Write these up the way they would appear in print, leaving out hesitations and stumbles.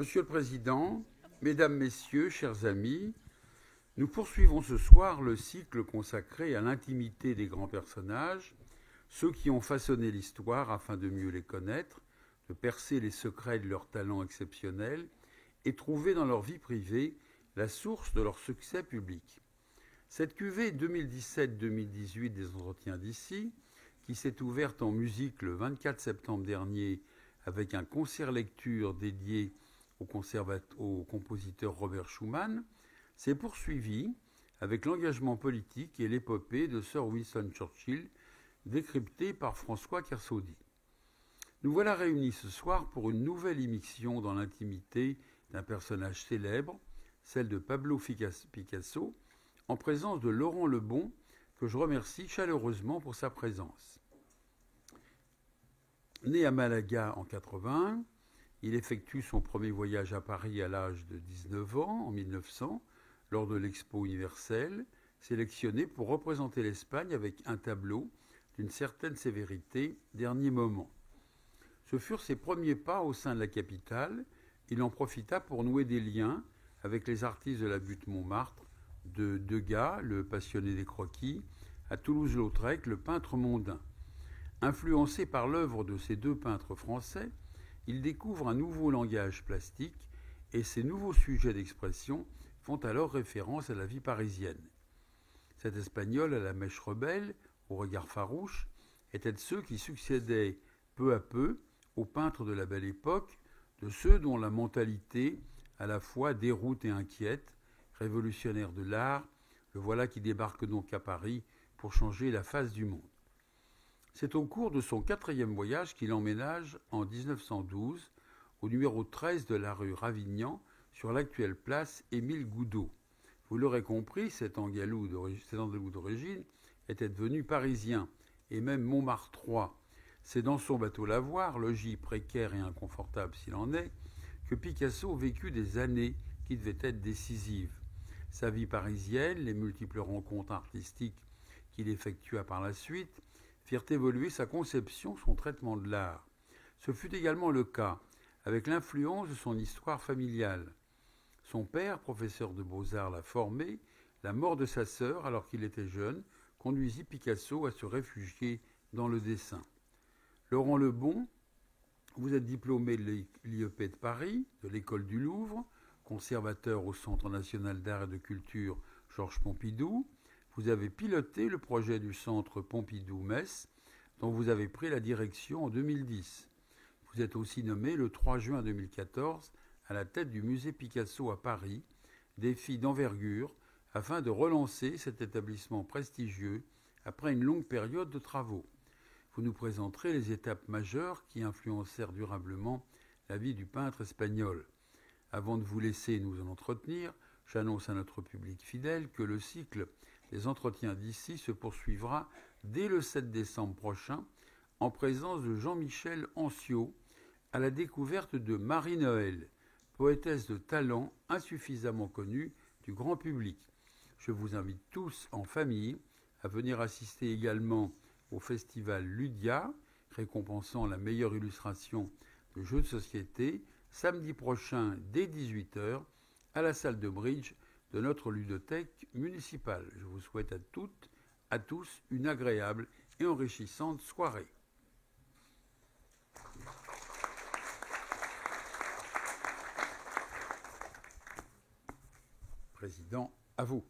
Monsieur le Président, Mesdames, Messieurs, chers amis, nous poursuivons ce soir le cycle consacré à l'intimité des grands personnages, ceux qui ont façonné l'histoire afin de mieux les connaître, de percer les secrets de leurs talents exceptionnels et trouver dans leur vie privée la source de leur succès public. Cette cuvée 2017-2018 des entretiens d'ici, qui s'est ouverte en musique le 24 septembre dernier avec un concert lecture dédié au compositeur Robert Schumann, s'est poursuivie avec l'engagement politique et l'épopée de Sir Winston Churchill, décryptée par François Kersaudy. Nous voilà réunis ce soir pour une nouvelle immixtion dans l'intimité d'un personnage célèbre, celle de Pablo Picasso, en présence de Laurent Lebon, que je remercie chaleureusement pour sa présence. Né à Malaga en 1980, il effectue son premier voyage à Paris à l'âge de 19 ans, en 1900, lors de l'Expo universelle, sélectionné pour représenter l'Espagne avec un tableau d'une certaine sévérité, Dernier moment. Ce furent ses premiers pas au sein de la capitale. Il en profita pour nouer des liens avec les artistes de la butte Montmartre, de Degas, le passionné des croquis, à Toulouse-Lautrec, le peintre mondain. Influencé par l'œuvre de ces deux peintres français, il découvre un nouveau langage plastique et ces nouveaux sujets d'expression font alors référence à la vie parisienne. Cet Espagnol à la mèche rebelle, au regard farouche, était de ceux qui succédaient peu à peu aux peintres de la Belle Époque, de ceux dont la mentalité, à la fois déroute et inquiète, révolutionnaire de l'art, le voilà qui débarque donc à Paris pour changer la face du monde. C'est au cours de son 4e voyage qu'il emménage en 1912 au numéro 13 de la rue Ravignan sur l'actuelle place Émile Goudot. Vous l'aurez compris, cet andalou d'origine était devenu parisien et même montmartrois. C'est dans son bateau lavoir, logis précaire et inconfortable s'il en est, que Picasso vécut des années qui devaient être décisives. Sa vie parisienne, les multiples rencontres artistiques qu'il effectua par la suite, firent évoluer sa conception, son traitement de l'art. Ce fut également le cas avec l'influence de son histoire familiale. Son père, professeur de beaux-arts, l'a formé. La mort de sa sœur, alors qu'il était jeune, conduisit Picasso à se réfugier dans le dessin. Laurent Lebon, vous êtes diplômé de l'IEP de Paris, de l'École du Louvre, conservateur au Centre national d'art et de culture Georges Pompidou. Vous avez piloté le projet du Centre Pompidou-Metz, dont vous avez pris la direction en 2010. Vous êtes aussi nommé le 3 juin 2014 à la tête du musée Picasso à Paris, défi d'envergure afin de relancer cet établissement prestigieux après une longue période de travaux. Vous nous présenterez les étapes majeures qui influencèrent durablement la vie du peintre espagnol. Avant de vous laisser nous en entretenir, j'annonce à notre public fidèle que le cycle des entretiens d'ici se poursuivra dès le 7 décembre prochain en présence de Jean-Michel Anciot à la découverte de Marie-Noël, poétesse de talent insuffisamment connue du grand public. Je vous invite tous en famille à venir assister également au festival Ludia, récompensant la meilleure illustration de jeux de société, samedi prochain dès 18h à la salle de bridge de notre ludothèque municipale. Je vous souhaite à toutes, à tous, une agréable et enrichissante soirée. Président, à vous.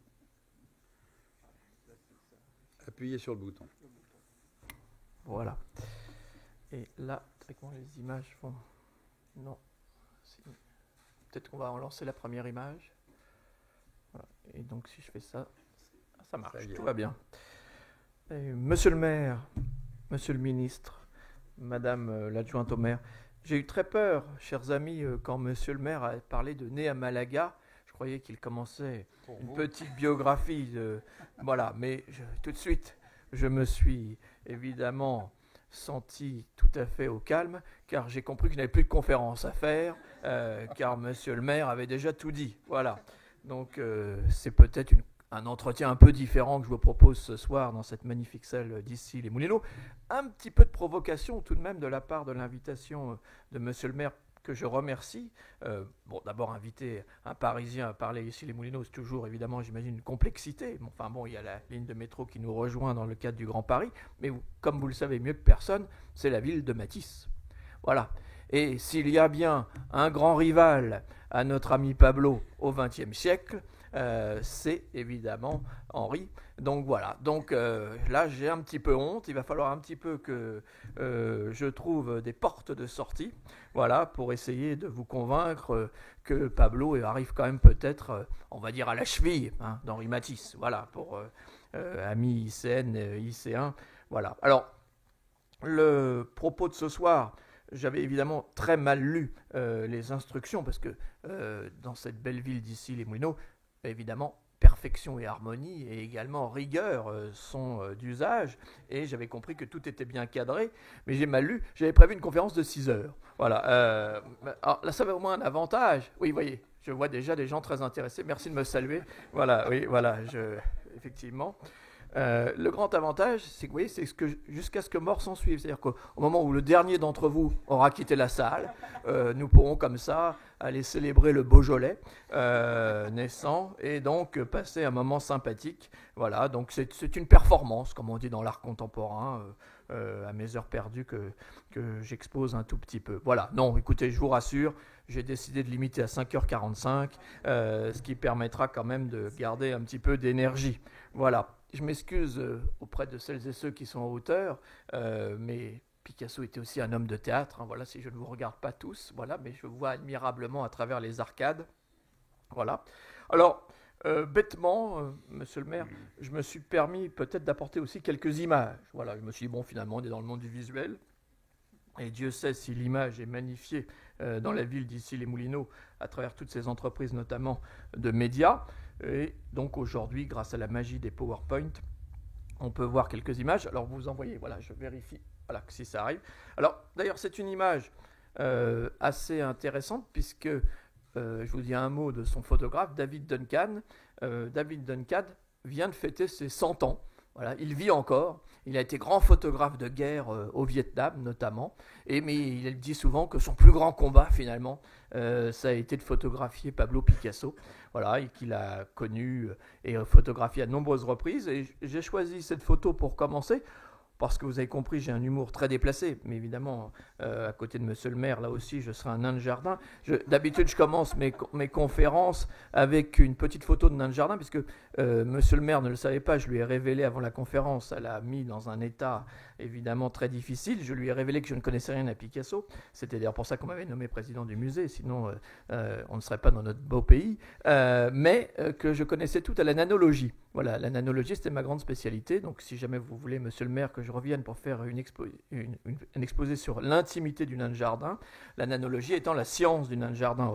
Appuyez sur le bouton. Voilà. Et là, comment les images vont... Non. Peut-être qu'on va en lancer la première image. Voilà. Et donc, si je fais ça, ça marche. Tout va bien. Et monsieur le maire, monsieur le ministre, madame l'adjointe au maire, j'ai eu très peur, chers amis, quand monsieur le maire a parlé de né à Malaga. Je croyais qu'il commençait une petite biographie. Voilà, mais tout de suite, je me suis évidemment senti tout à fait au calme, car j'ai compris que je n'avais plus de conférence à faire, car monsieur le maire avait déjà tout dit. Voilà. Donc, c'est peut-être un entretien un peu différent que je vous propose ce soir dans cette magnifique salle d'ici les Moulineaux. Un petit peu de provocation tout de même de la part de l'invitation de monsieur le maire que je remercie. D'abord, inviter un Parisien à parler ici les Moulineaux, c'est toujours, évidemment, j'imagine, une complexité. Il y a la ligne de métro qui nous rejoint dans le cadre du Grand Paris, mais comme vous le savez mieux que personne, c'est la ville de Matisse. Voilà. Et s'il y a bien un grand rival à notre ami Pablo au XXe siècle, c'est évidemment Henri. Donc voilà, là j'ai un petit peu honte, il va falloir un petit peu que je trouve des portes de sortie, voilà, pour essayer de vous convaincre que Pablo arrive quand même peut-être, on va dire à la cheville d'Henri Matisse, voilà, pour ami ICN, IC1, voilà. Alors, le propos de ce soir, j'avais évidemment très mal lu les instructions, parce que dans cette belle ville d'ici, les Moulineaux, évidemment, perfection et harmonie et également rigueur sont d'usage, et j'avais compris que tout était bien cadré, mais j'ai mal lu, j'avais prévu une conférence de 6 heures. Voilà. Alors là, ça avait au moins un avantage. Oui, vous voyez, je vois déjà des gens très intéressés, merci de me saluer. Voilà, oui, voilà, effectivement. Le grand avantage, c'est que, vous voyez, jusqu'à ce que mort s'en suive. C'est-à-dire qu'au moment où le dernier d'entre vous aura quitté la salle, nous pourrons comme ça aller célébrer le Beaujolais naissant et donc passer un moment sympathique. Voilà, donc c'est une performance, comme on dit dans l'art contemporain, à mes heures perdues que j'expose un tout petit peu. Voilà, non, écoutez, je vous rassure, j'ai décidé de limiter à 5h45, ce qui permettra quand même de garder un petit peu d'énergie. Voilà. Je m'excuse auprès de celles et ceux qui sont en hauteur, mais Picasso était aussi un homme de théâtre. Voilà, si je ne vous regarde pas tous, voilà, mais je vous vois admirablement à travers les arcades. Voilà. Alors, bêtement, monsieur le maire, je me suis permis peut-être d'apporter aussi quelques images. Voilà, je me suis dit, bon, finalement, on est dans le monde du visuel. Et Dieu sait si l'image est magnifiée dans la ville d'ici les Moulineaux, à travers toutes ces entreprises, notamment de médias. Et donc aujourd'hui, grâce à la magie des PowerPoint, on peut voir quelques images. Alors vous envoyez, voilà, je vérifie voilà, si ça arrive. Alors d'ailleurs, c'est une image assez intéressante puisque, je vous dis un mot de son photographe, David Duncan. David Duncan vient de fêter ses 100 ans. Voilà, il vit encore. Il a été grand photographe de guerre au Vietnam notamment. Mais il dit souvent que son plus grand combat finalement, ça a été de photographier Pablo Picasso. Voilà, et qu'il a connu et photographié à de nombreuses reprises. Et j'ai choisi cette photo pour commencer, parce que vous avez compris, j'ai un humour très déplacé. Mais évidemment, à côté de monsieur le maire, là aussi, je serai un nain de jardin. D'habitude, je commence mes conférences avec une petite photo de nain de jardin, puisque monsieur le maire ne le savait pas, je lui ai révélé avant la conférence, elle l'a mis dans un état évidemment très difficile. Je lui ai révélé que je ne connaissais rien à Picasso. C'était d'ailleurs pour ça qu'on m'avait nommé président du musée, sinon on ne serait pas dans notre beau pays. Mais que je connaissais tout à la nanologie. Voilà, la nanologie, c'était ma grande spécialité. Donc si jamais vous voulez, monsieur le maire, que je revienne pour faire un exposé sur l'intimité du nain de jardin, la nanologie étant la science du nain de jardin,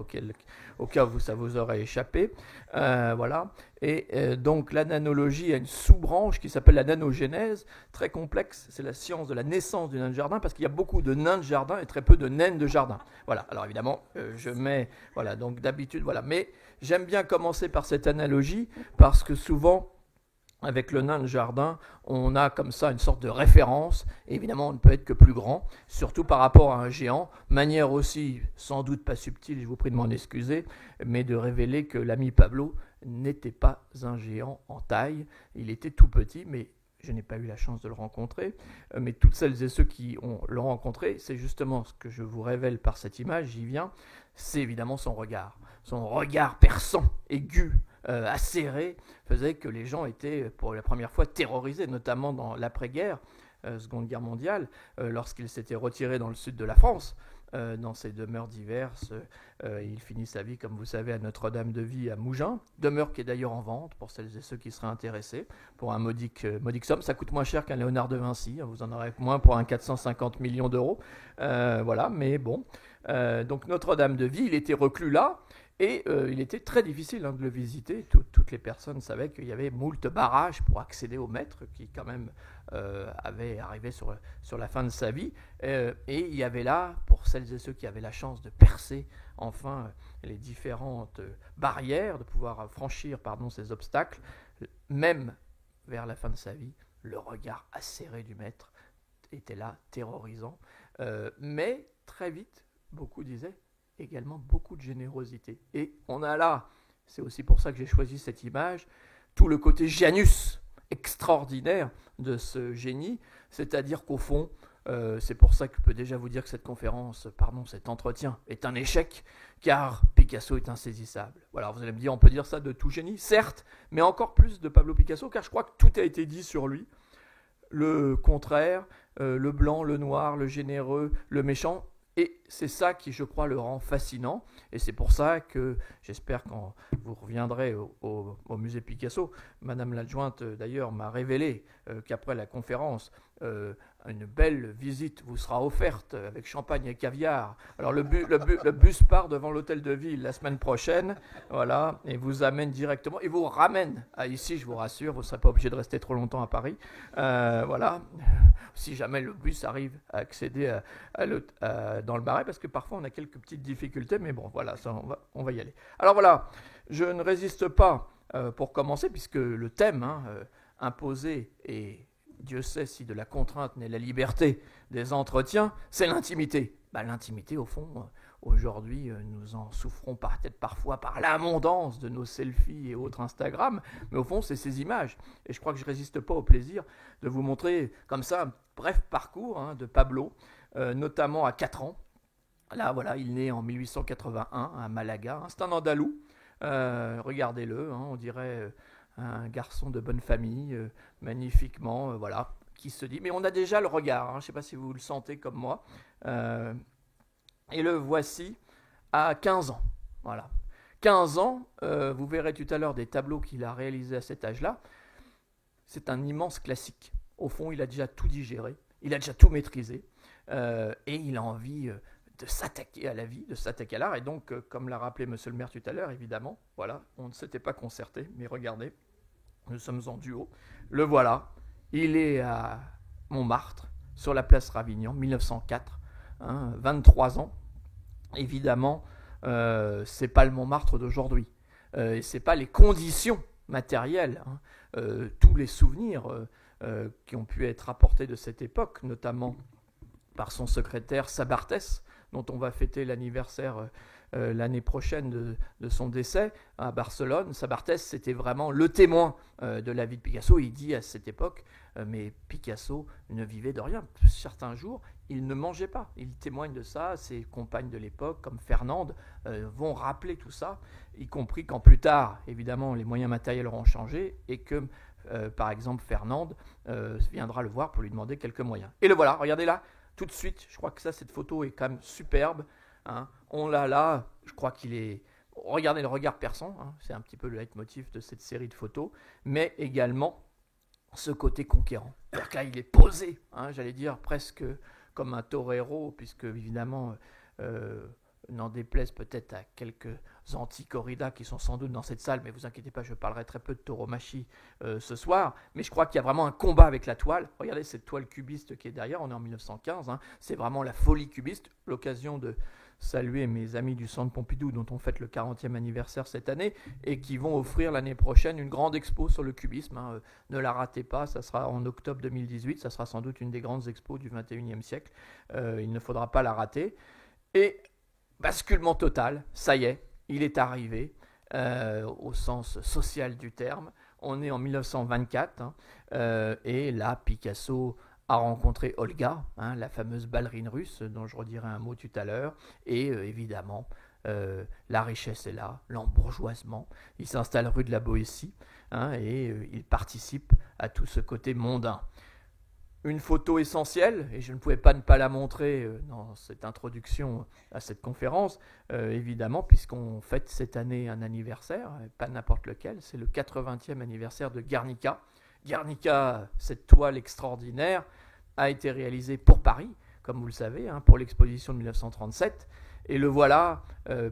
au cas où ça vous aurait échappé. Voilà. Et donc la nanologie a une sous-branche qui s'appelle la nanogénèse, très complexe. C'est la science de la naissance du nain de jardin, parce qu'il y a beaucoup de nains de jardin et très peu de naines de jardin. Voilà, alors évidemment, je mets, voilà, donc d'habitude, voilà. Mais j'aime bien commencer par cette analogie, parce que souvent, avec le nain de jardin, on a comme ça une sorte de référence. Et évidemment, on ne peut être que plus grand, surtout par rapport à un géant. Manière aussi, sans doute pas subtile, je vous prie de m'en excuser, mais de révéler que l'ami Pablo n'était pas un géant en taille. Il était tout petit, mais je n'ai pas eu la chance de le rencontrer. Mais toutes celles et ceux qui l'ont rencontré, c'est justement ce que je vous révèle par cette image, j'y viens, c'est évidemment son regard. Son regard perçant, aigu, acéré, faisait que les gens étaient pour la première fois terrorisés, notamment dans l'après-guerre, Seconde Guerre mondiale, lorsqu'il s'était retiré dans le sud de la France, dans ses demeures diverses. Il finit sa vie, comme vous savez, à Notre-Dame-de-Vie à Mougins, demeure qui est d'ailleurs en vente pour celles et ceux qui seraient intéressés, pour un modique somme. Ça coûte moins cher qu'un Léonard de Vinci, vous en aurez moins pour un 450 millions d'euros. Voilà, mais bon. Donc Notre-Dame-de-Vie, il était reclus là, et il était très difficile de le visiter. Toutes les personnes savaient qu'il y avait moult barrages pour accéder au maître, qui quand même avait arrivé sur la fin de sa vie. Et il y avait là, pour celles et ceux qui avaient la chance de percer enfin les différentes barrières, de pouvoir franchir ces obstacles, même vers la fin de sa vie, le regard acéré du maître était là, terrorisant. Mais très vite, beaucoup disaient, également beaucoup de générosité. Et on a là, c'est aussi pour ça que j'ai choisi cette image, tout le côté Janus extraordinaire de ce génie, c'est-à-dire qu'au fond, c'est pour ça que je peux déjà vous dire que cet entretien est un échec, car Picasso est insaisissable. Voilà, vous allez me dire, on peut dire ça de tout génie, certes, mais encore plus de Pablo Picasso, car je crois que tout a été dit sur lui. Le contraire, le blanc, le noir, le généreux, le méchant. Et c'est ça qui, je crois, le rend fascinant. Et c'est pour ça que j'espère quand vous reviendrez au musée Picasso, Madame l'adjointe d'ailleurs m'a révélé qu'après la conférence, une belle visite vous sera offerte avec champagne et caviar. Alors le bus part devant l'hôtel de ville la semaine prochaine, voilà, et vous amène directement, et vous ramène à ici, je vous rassure, vous ne serez pas obligé de rester trop longtemps à Paris. Voilà, si jamais le bus arrive à accéder dans le Marais, parce que parfois on a quelques petites difficultés, mais bon, voilà, ça, on va y aller. Alors voilà, je ne résiste pas pour commencer, puisque le thème imposé, et Dieu sait si de la contrainte n'est la liberté des entretiens, c'est l'intimité. L'intimité, au fond, aujourd'hui, nous en souffrons peut-être parfois par l'abondance de nos selfies et autres Instagram, mais au fond, c'est ces images. Et je crois que je ne résiste pas au plaisir de vous montrer comme ça un bref parcours de Pablo, notamment à 4 ans. Là, voilà, il naît en 1881 à Malaga. C'est un Andalou. Regardez-le, on dirait un garçon de bonne famille, magnifiquement, voilà, qui se dit. Mais on a déjà le regard, je ne sais pas si vous le sentez comme moi. Et le voici à 15 ans. Voilà. 15 ans, vous verrez tout à l'heure des tableaux qu'il a réalisés à cet âge-là. C'est un immense classique. Au fond, il a déjà tout digéré, il a déjà tout maîtrisé, et il a envie de s'attaquer à la vie, de s'attaquer à l'art. Et donc, comme l'a rappelé monsieur le maire tout à l'heure, évidemment, voilà, on ne s'était pas concerté, mais regardez, nous sommes en duo. Le voilà, il est à Montmartre, sur la place Ravignan, 1904, 23 ans. Évidemment, c'est pas le Montmartre d'aujourd'hui, et c'est pas les conditions matérielles, tous les souvenirs qui ont pu être apportés de cette époque, notamment par son secrétaire Sabartès, dont on va fêter l'anniversaire l'année prochaine de son décès à Barcelone. Sabartès, c'était vraiment le témoin de la vie de Picasso. Il dit à cette époque, mais Picasso ne vivait de rien. Certains jours, il ne mangeait pas. Il témoigne de ça. Ses compagnes de l'époque, comme Fernande, vont rappeler tout ça, y compris quand plus tard, évidemment, les moyens matériels auront changé et que, par exemple, Fernande viendra le voir pour lui demander quelques moyens. Et le voilà, regardez là, tout de suite, je crois que cette photo est quand même superbe. On l'a là, je crois qu'il est... Regardez le regard perçant, c'est un petit peu le leitmotiv de cette série de photos, mais également ce côté conquérant. C'est-à-dire que là, il est posé, j'allais dire presque comme un torero, puisque évidemment, n'en déplaise peut-être à quelques anti-corridas qui sont sans doute dans cette salle, mais vous inquiétez pas, je parlerai très peu de tauromachie ce soir, mais je crois qu'il y a vraiment un combat avec la toile. Regardez cette toile cubiste qui est derrière, on est en 1915, c'est vraiment la folie cubiste, l'occasion de saluer mes amis du Centre Pompidou dont on fête le 40e anniversaire cette année et qui vont offrir l'année prochaine une grande expo sur le cubisme. Ne la ratez pas, ça sera en octobre 2018, ça sera sans doute une des grandes expos du 21e siècle. Il ne faudra pas la rater. Et basculement total, ça y est, il est arrivé au sens social du terme. On est en 1924 et là, Picasso a rencontré Olga, la fameuse ballerine russe dont je redirai un mot tout à l'heure, et évidemment, la richesse est là, l'embourgeoisement. Il s'installe rue de la Boétie et il participe à tout ce côté mondain. Une photo essentielle, et je ne pouvais pas ne pas la montrer dans cette introduction à cette conférence, évidemment, puisqu'on fête cette année un anniversaire, pas n'importe lequel, c'est le 80e anniversaire de Guernica. Guernica, cette toile extraordinaire, a été réalisée pour Paris, comme vous le savez, pour l'exposition de 1937. Et le voilà,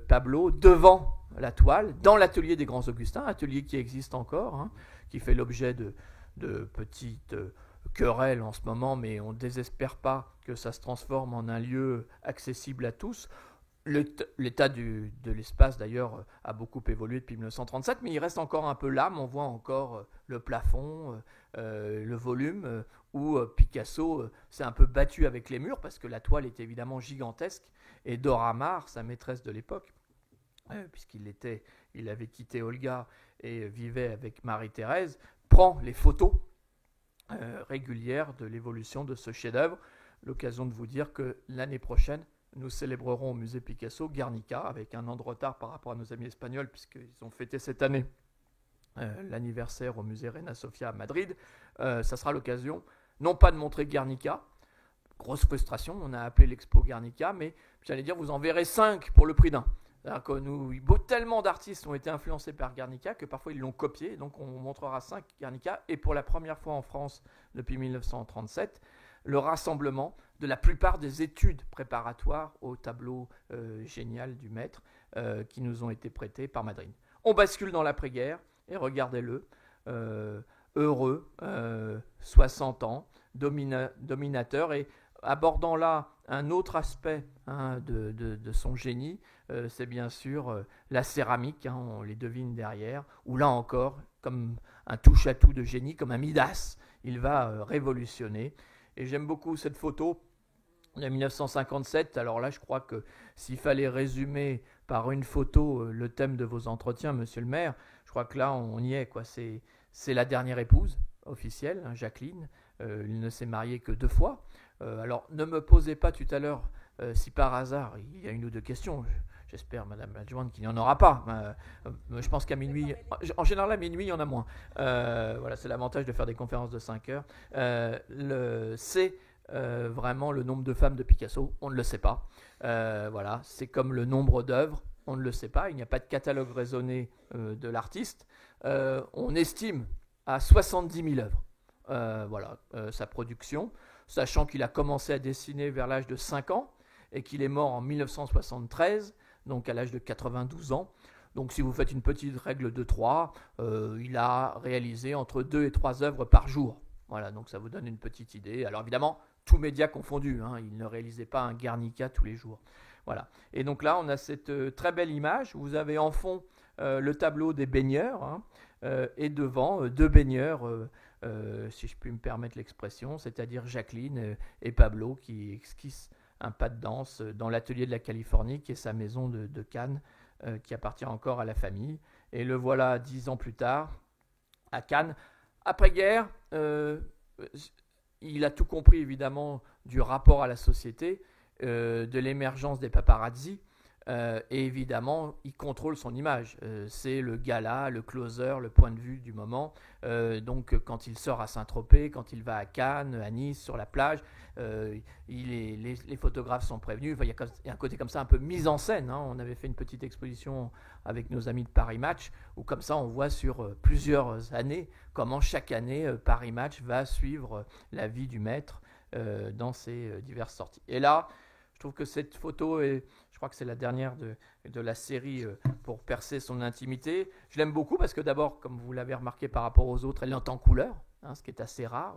Pablo, devant la toile, dans l'atelier des Grands Augustins, atelier qui existe encore, qui fait l'objet de petites querelles en ce moment, mais on ne désespère pas que ça se transforme en un lieu accessible à tous. L'état de l'espace, d'ailleurs, a beaucoup évolué depuis 1937, mais il reste encore un peu l'âme. On voit encore le plafond, le volume, où Picasso s'est un peu battu avec les murs, parce que la toile est évidemment gigantesque. Et Dora Maar, sa maîtresse de l'époque, il avait quitté Olga et vivait avec Marie-Thérèse, prend les photos régulières de l'évolution de ce chef-d'œuvre. L'occasion de vous dire que l'année prochaine, nous célébrerons au musée Picasso Guernica, avec un an de retard par rapport à nos amis espagnols, puisqu'ils ont fêté cette année l'anniversaire au musée Reina Sofia à Madrid. Ça sera l'occasion, non pas de montrer Guernica, grosse frustration, on a appelé l'expo Guernica, mais j'allais dire, vous en verrez 5 pour le prix d'un. C'est-à-dire que tellement d'artistes ont été influencés par Guernica que parfois ils l'ont copié, donc on montrera 5 Guernica, et pour la première fois en France depuis 1937, le rassemblement de la plupart des études préparatoires au tableau génial du maître qui nous ont été prêtés par Madrid. On bascule dans l'après-guerre, et regardez-le, heureux, 60 ans, dominateur, et abordant là un autre aspect de son génie, c'est bien sûr la céramique, on les devine derrière, où là encore, comme un touche-à-tout de génie, comme un Midas, il va révolutionner. Et j'aime beaucoup cette photo de 1957. Alors là, je crois que s'il fallait résumer par une photo le thème de vos entretiens, monsieur le maire, je crois que là, on y est, quoi. C'est la dernière épouse officielle, Jacqueline. Il ne s'est marié que 2 fois. Alors, ne me posez pas tout à l'heure si par hasard il y a une ou 2 questions. J'espère, madame l'adjointe, qu'il n'y en aura pas. Je pense qu'à minuit, en général, à minuit, il y en a moins. Voilà, c'est l'avantage de faire des conférences de 5 heures. C'est vraiment le nombre de femmes de Picasso, on ne le sait pas. Voilà, c'est comme le nombre d'œuvres, on ne le sait pas. Il n'y a pas de catalogue raisonné de l'artiste. On estime à 70 000 œuvres. Voilà, sa production, sachant qu'il a commencé à dessiner vers l'âge de 5 ans et qu'il est mort en 1973, donc à l'âge de 92 ans. Donc si vous faites une petite règle de 3, il a réalisé entre 2 et 3 œuvres par jour. Voilà, donc ça vous donne une petite idée. Alors évidemment, tous médias confondus, il ne réalisait pas un Guernica tous les jours. Voilà. Et donc là, on a cette très belle image. Vous avez en fond le tableau des baigneurs, et devant 2 baigneurs, si je puis me permettre l'expression, c'est-à-dire Jacqueline et Pablo qui esquissent un pas de danse dans l'atelier de la Californie, qui est sa maison de Cannes, qui appartient encore à la famille. Et le voilà 10 ans plus tard, à Cannes. Après-guerre, il a tout compris évidemment du rapport à la société, de l'émergence des paparazzi, et évidemment, il contrôle son image. C'est le gala, le closer, le point de vue du moment. Donc, quand il sort à Saint-Tropez, quand il va à Cannes, à Nice, sur la plage, les photographes sont prévenus. Enfin, il y a un côté comme ça, un peu mise en scène. On avait fait une petite exposition avec nos amis de Paris Match, où comme ça, on voit sur plusieurs années comment chaque année, Paris Match va suivre la vie du maître dans ses diverses sorties. Et là, je trouve que cette photo je crois que c'est la dernière de la série pour percer son intimité. Je l'aime beaucoup parce que d'abord, comme vous l'avez remarqué par rapport aux autres, elle est en couleur, ce qui est assez rare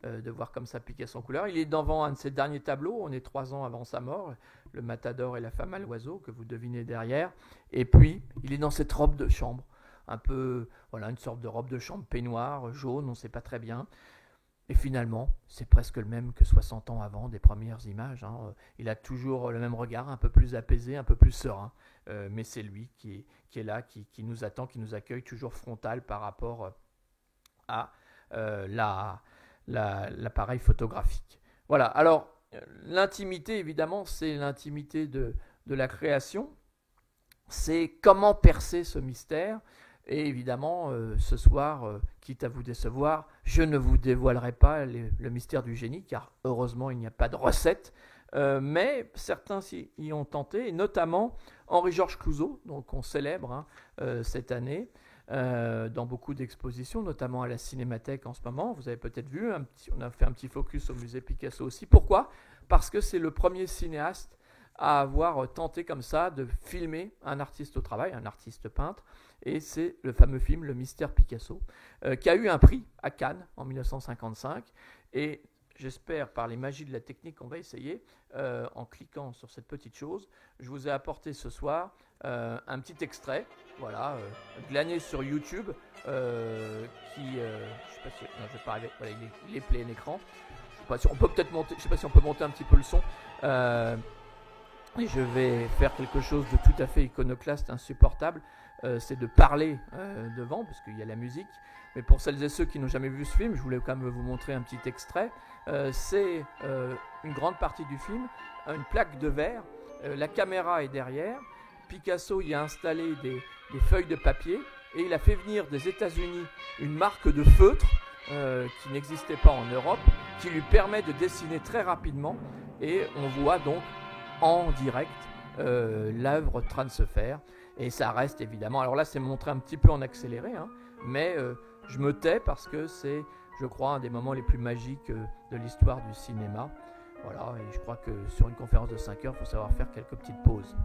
de voir comme ça Picasso en couleur. Il est devant un de ses derniers tableaux, on est 3 ans avant sa mort, le Matador et la femme à l'oiseau, que vous devinez derrière. Et puis, il est dans cette robe de chambre, un peu, voilà, une sorte de robe de chambre peignoir, jaune, on ne sait pas très bien. Et finalement, c'est presque le même que 60 ans avant des premières images. Il a toujours le même regard, un peu plus apaisé, un peu plus serein. Mais c'est lui qui est là, qui nous attend, qui nous accueille toujours frontal par rapport à l'appareil photographique. Voilà, alors l'intimité, évidemment, c'est l'intimité de la création. C'est comment percer ce mystère. Et évidemment, ce soir, quitte à vous décevoir, je ne vous dévoilerai pas le mystère du génie, car heureusement, il n'y a pas de recette. Mais certains y ont tenté, et notamment Henri-Georges Clouzot, donc on célèbre cette année dans beaucoup d'expositions, notamment à la Cinémathèque en ce moment. Vous avez peut-être vu, on a fait un petit focus au musée Picasso aussi. Pourquoi ? Parce que c'est le premier cinéaste à avoir tenté comme ça de filmer un artiste au travail, un artiste peintre, et c'est le fameux film Le Mystère Picasso, qui a eu un prix à Cannes en 1955, et j'espère par les magies de la technique qu'on va essayer, en cliquant sur cette petite chose, je vous ai apporté ce soir un petit extrait, voilà, glané sur YouTube, qui, je sais pas si, non, je vais pas arriver, voilà, il est plein écran. Je sais pas si on peut peut-être monter, je sais pas si on peut monter un petit peu le son. Et je vais faire quelque chose de tout à fait iconoclaste, insupportable, c'est de parler devant, parce qu'il y a la musique. Mais pour celles et ceux qui n'ont jamais vu ce film, je voulais quand même vous montrer un petit extrait. C'est une grande partie du film, une plaque de verre, la caméra est derrière, Picasso y a installé des feuilles de papier, et il a fait venir des États-Unis une marque de feutre qui n'existait pas en Europe, qui lui permet de dessiner très rapidement, et on voit donc en direct l'œuvre en train de se faire, et ça reste évidemment, alors là c'est montré un petit peu en accéléré, hein, mais je me tais parce que c'est, je crois, un des moments les plus magiques de l'histoire du cinéma. Voilà, et je crois que sur une conférence de 5 heures, il faut savoir faire quelques petites pauses.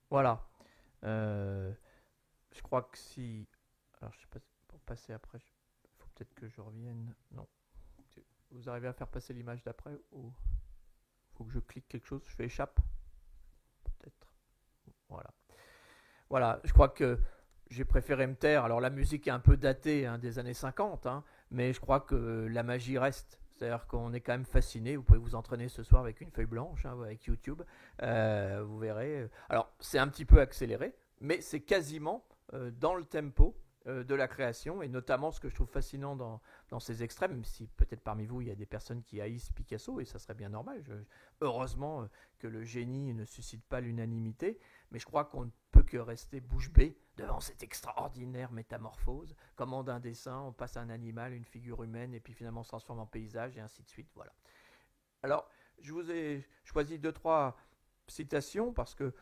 Voilà. Je crois que si... Alors, je sais pas, pour passer après, il faut peut-être que je revienne. Non. Vous arrivez à faire passer l'image d'après ou faut que je clique quelque chose? Je fais échappe? Peut-être. Voilà. Voilà, je crois que j'ai préféré me taire. Alors, la musique est un peu datée, hein, des années 50, hein, mais je crois que la magie reste. C'est-à-dire qu'on est quand même fasciné. Vous pouvez vous entraîner ce soir avec une feuille blanche, hein, avec YouTube. Vous verrez. Alors, c'est un petit peu accéléré, mais c'est quasiment dans le tempo de la création, et notamment ce que je trouve fascinant dans ces extraits, même si peut-être parmi vous il y a des personnes qui haïssent Picasso, et ça serait bien normal, heureusement que le génie ne suscite pas l'unanimité, mais je crois qu'on ne peut que rester bouche bée devant cette extraordinaire métamorphose, comment d'un dessin on passe à un animal, une figure humaine, et puis finalement on se transforme en paysage, et ainsi de suite. Voilà. Alors, je vous ai choisi 2-3 citations, parce que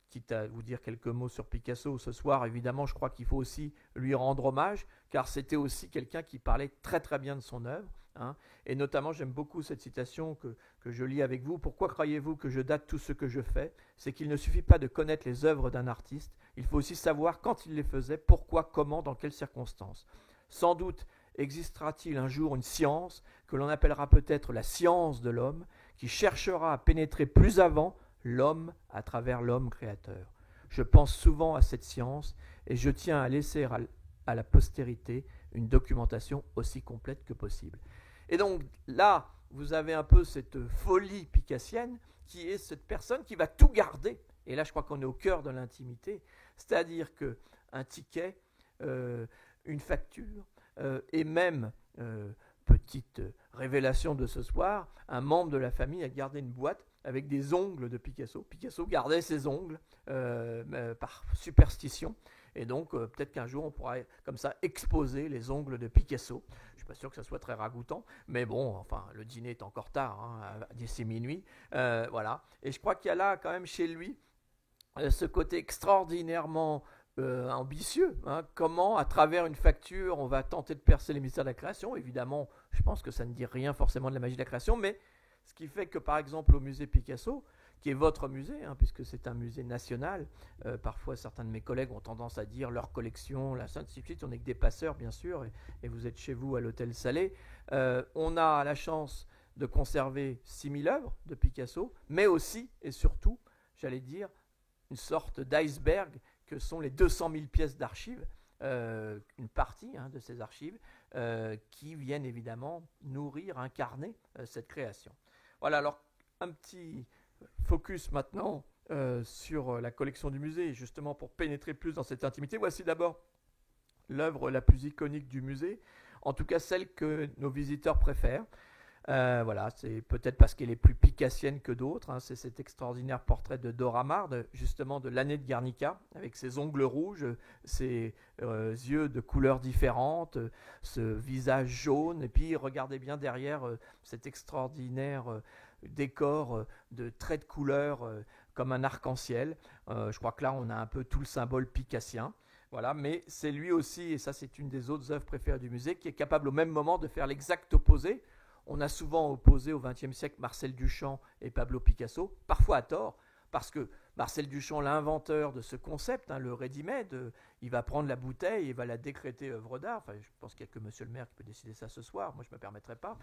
quitte à vous dire quelques mots sur Picasso ce soir, évidemment, je crois qu'il faut aussi lui rendre hommage, car c'était aussi quelqu'un qui parlait très très bien de son œuvre. Hein. Et notamment, j'aime beaucoup cette citation que je lis avec vous. Pourquoi croyez-vous que je date tout ce que je fais ? C'est qu'il ne suffit pas de connaître les œuvres d'un artiste, il faut aussi savoir quand il les faisait, pourquoi, comment, dans quelles circonstances. Sans doute existera-t-il un jour une science que l'on appellera peut-être la science de l'homme, qui cherchera à pénétrer plus avant l'homme à travers l'homme créateur. Je pense souvent à cette science et je tiens à laisser à la postérité une documentation aussi complète que possible. Et donc là, vous avez un peu cette folie picassienne qui est cette personne qui va tout garder. Et là, je crois qu'on est au cœur de l'intimité, c'est-à-dire qu'un ticket, une facture, et même, petite révélation de ce soir, un membre de la famille a gardé une boîte avec des ongles de Picasso. Picasso gardait ses ongles par superstition. Et donc, peut-être qu'un jour, on pourra, comme ça, exposer les ongles de Picasso. Je ne suis pas sûr que ça soit très ragoûtant, mais bon, enfin, le dîner est encore tard, hein, d'ici minuit. Voilà. Et je crois qu'il y a là, quand même, chez lui, ce côté extraordinairement ambitieux. Hein. Comment, à travers une facture, on va tenter de percer les mystères de la création. Évidemment, je pense que ça ne dit rien forcément de la magie de la création, mais ce qui fait que, par exemple, au musée Picasso, qui est votre musée, hein, puisque c'est un musée national, parfois certains de mes collègues ont tendance à dire leur collection, la Sainte-Suite, on n'est que des passeurs, bien sûr, et vous êtes chez vous à l'hôtel Salé. On a la chance de conserver 6000 œuvres de Picasso, mais aussi et surtout, j'allais dire, une sorte d'iceberg que sont les 200 000 pièces d'archives, une partie de ces archives, qui viennent évidemment nourrir, incarner cette création. Voilà, alors un petit focus maintenant sur la collection du musée, justement pour pénétrer plus dans cette intimité. Voici d'abord l'œuvre la plus iconique du musée, en tout cas celle que nos visiteurs préfèrent. Voilà, c'est peut-être parce qu'elle est plus picassienne que d'autres. Hein. C'est cet extraordinaire portrait de Dora Maar, justement de l'année de Guernica, avec ses ongles rouges, ses yeux de couleurs différentes, ce visage jaune. Et puis regardez bien derrière cet extraordinaire décor de traits de couleurs comme un arc-en-ciel. Je crois que là, on a un peu tout le symbole picassien. Voilà, mais c'est lui aussi, et ça c'est une des autres œuvres préférées du musée, qui est capable au même moment de faire l'exact opposé. On a souvent opposé au XXe siècle Marcel Duchamp et Pablo Picasso, parfois à tort, parce que Marcel Duchamp, l'inventeur de ce concept, le ready-made, il va prendre la bouteille et il va la décréter œuvre d'art. Enfin, je pense qu'il n'y a que monsieur le maire qui peut décider ça ce soir, moi je ne me permettrai pas.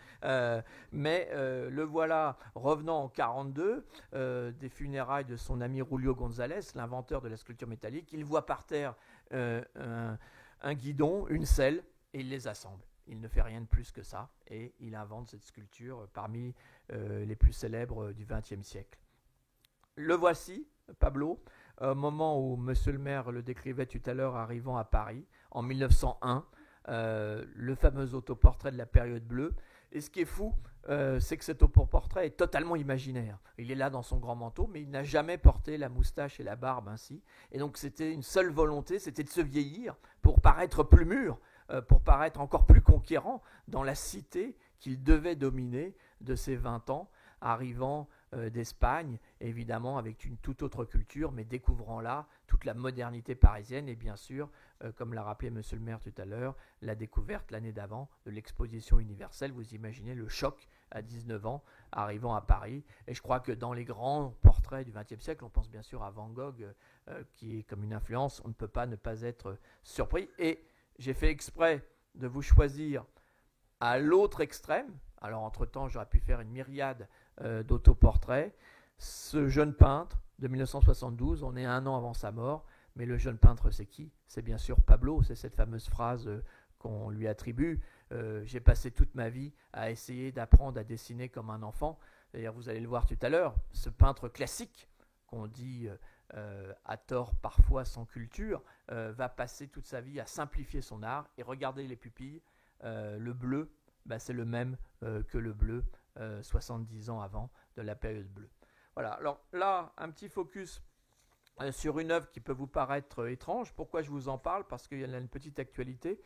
Mais le voilà revenant en 1942 des funérailles de son ami Julio González, l'inventeur de la sculpture métallique. Il voit par terre un guidon, une selle, et il les assemble. Il ne fait rien de plus que ça, et il invente cette sculpture parmi les plus célèbres du XXe siècle. Le voici, Pablo, au moment où monsieur le maire le décrivait tout à l'heure, arrivant à Paris, en 1901, le fameux autoportrait de la période bleue. Et ce qui est fou, c'est que cet autoportrait est totalement imaginaire. Il est là dans son grand manteau, mais il n'a jamais porté la moustache et la barbe ainsi. Et donc c'était une seule volonté, c'était de se vieillir pour paraître plus mûr, pour paraître encore plus conquérant dans la cité qu'il devait dominer de ses 20 ans, arrivant d'Espagne, évidemment avec une toute autre culture, mais découvrant là toute la modernité parisienne et bien sûr, comme l'a rappelé monsieur le maire tout à l'heure, la découverte l'année d'avant de l'exposition universelle. Vous imaginez le choc à 19 ans, arrivant à Paris. Et je crois que dans les grands portraits du XXe siècle, on pense bien sûr à Van Gogh, qui est comme une influence, on ne peut pas ne pas être surpris. Et j'ai fait exprès de vous choisir à l'autre extrême. Alors entre-temps, j'aurais pu faire une myriade d'autoportraits. Ce jeune peintre de 1972, on est 1 an avant sa mort, mais le jeune peintre, c'est qui ? C'est bien sûr Pablo, c'est cette fameuse phrase qu'on lui attribue. J'ai passé toute ma vie à essayer d'apprendre à dessiner comme un enfant. D'ailleurs, vous allez le voir tout à l'heure, ce peintre classique qu'on dit à tort parfois sans culture, va passer toute sa vie à simplifier son art et regarder les pupilles. Le bleu, c'est le même que le bleu 70 ans avant de la période bleue. Voilà, alors là, un petit focus sur une œuvre qui peut vous paraître étrange. Pourquoi je vous en parle? Parce qu'il y a une petite actualité.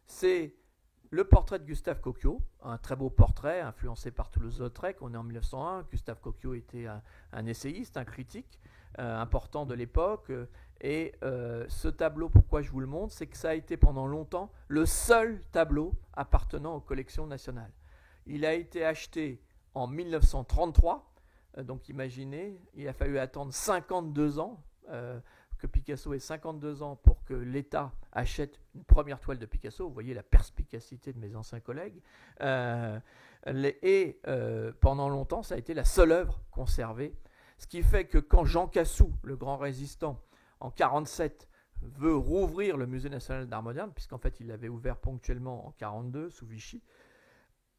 C'est le portrait de Gustave Coquio, un très beau portrait influencé par Toulouse-Lautrec. On est en 1901. Gustave Coquio était un essayiste, un critique important de l'époque. Et ce tableau, pourquoi je vous le montre, c'est que ça a été pendant longtemps le seul tableau appartenant aux collections nationales. Il a été acheté en 1933. Donc imaginez, il a fallu attendre 52 ans, que Picasso ait 52 ans pour que l'État achète une première toile de Picasso. Vous voyez la perspicacité de mes anciens collègues. Pendant longtemps, ça a été la seule œuvre conservée. Ce qui fait que quand Jean Cassou, le grand résistant, en 1947, veut rouvrir le Musée national d'art moderne, puisqu'en fait il l'avait ouvert ponctuellement en 1942 sous Vichy,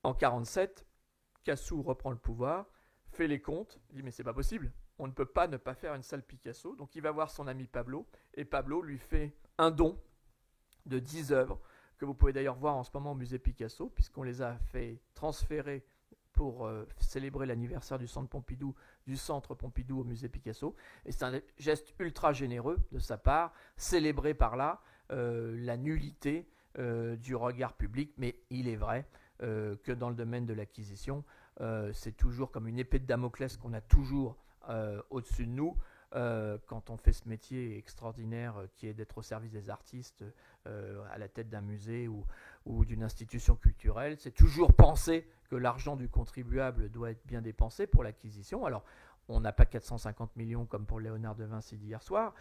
en 1947, Cassou reprend le pouvoir, fait les comptes, dit mais c'est pas possible, on ne peut pas ne pas faire une salle Picasso. Donc il va voir son ami Pablo, et Pablo lui fait un don de 10 œuvres, que vous pouvez d'ailleurs voir en ce moment au musée Picasso, puisqu'on les a fait transférer pour célébrer l'anniversaire du centre Pompidou au musée Picasso. Et c'est un geste ultra généreux de sa part, célébrer par là la nullité du regard public, mais il est vrai que dans le domaine de l'acquisition, c'est toujours comme une épée de Damoclès qu'on a toujours au-dessus de nous quand on fait ce métier extraordinaire qui est d'être au service des artistes à la tête d'un musée ou d'une institution culturelle. C'est toujours penser que l'argent du contribuable doit être bien dépensé pour l'acquisition. Alors, on n'a pas 450 millions comme pour Léonard de Vinci d'hier soir,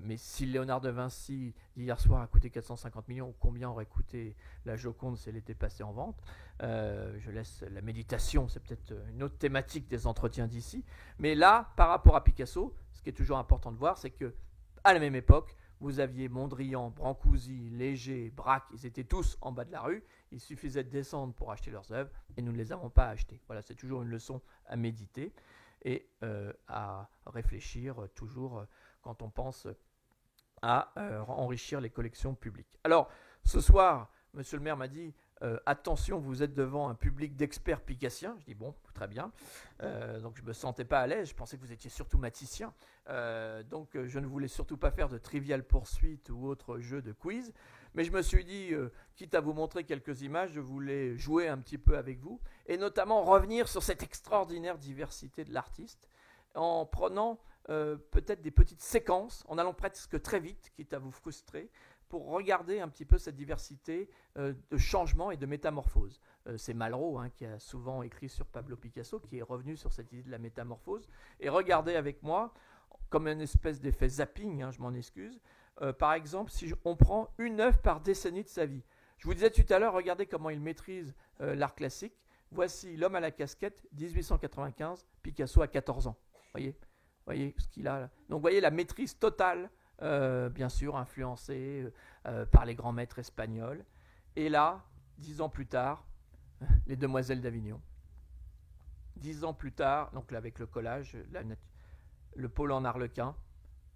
mais si Léonard de Vinci d'hier soir a coûté 450 millions, combien aurait coûté la Joconde si elle était passée en vente? Je laisse la méditation, c'est peut-être une autre thématique des entretiens d'ici. Mais là, par rapport à Picasso, ce qui est toujours important de voir, c'est que à la même époque, vous aviez Mondrian, Brancusi, Léger, Braque, ils étaient tous en bas de la rue. Il suffisait de descendre pour acheter leurs œuvres et nous ne les avons pas achetées. Voilà, c'est toujours une leçon à méditer et à réfléchir toujours quand on pense à enrichir les collections publiques. Alors, ce soir, monsieur le maire m'a dit attention, vous êtes devant un public d'experts picassiens. Je dis bon, très bien. Donc je ne me sentais pas à l'aise, je pensais que vous étiez surtout mathématiciens. Donc je ne voulais surtout pas faire de Trivial Pursuit ou autre jeu de quiz. Mais je me suis dit, quitte à vous montrer quelques images, je voulais jouer un petit peu avec vous et notamment revenir sur cette extraordinaire diversité de l'artiste en prenant peut-être des petites séquences, en allant presque très vite, quitte à vous frustrer, pour regarder un petit peu cette diversité de changements et de métamorphoses. C'est Malraux qui a souvent écrit sur Pablo Picasso, qui est revenu sur cette idée de la métamorphose. Et regardez avec moi, comme une espèce d'effet zapping, je m'en excuse, par exemple, si on prend une œuvre par décennie de sa vie. Je vous disais tout à l'heure, regardez comment il maîtrise l'art classique. Voici L'homme à la casquette, 1895, Picasso à 14 ans. Voyez ce qu'il a là. Donc, voyez la maîtrise totale, bien sûr, influencée par les grands maîtres espagnols. Et là, 10 ans plus tard, les Demoiselles d'Avignon. 10 ans plus tard, donc là, avec le collage, le pôle en arlequin,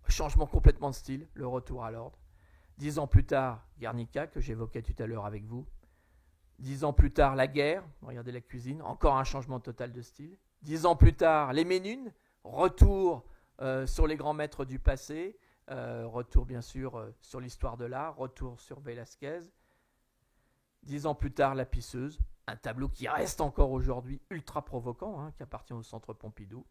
changement complètement de style, le retour à l'ordre. 10 ans plus tard, Guernica, que j'évoquais tout à l'heure avec vous. 10 ans plus tard, la guerre, regardez la cuisine, encore un changement total de style. 10 ans plus tard, les Ménunes, retour sur les grands maîtres du passé, retour bien sûr sur l'histoire de l'art, retour sur Velázquez. 10 ans plus tard, La Pisseuse, un tableau qui reste encore aujourd'hui ultra provoquant, qui appartient au centre Pompidou.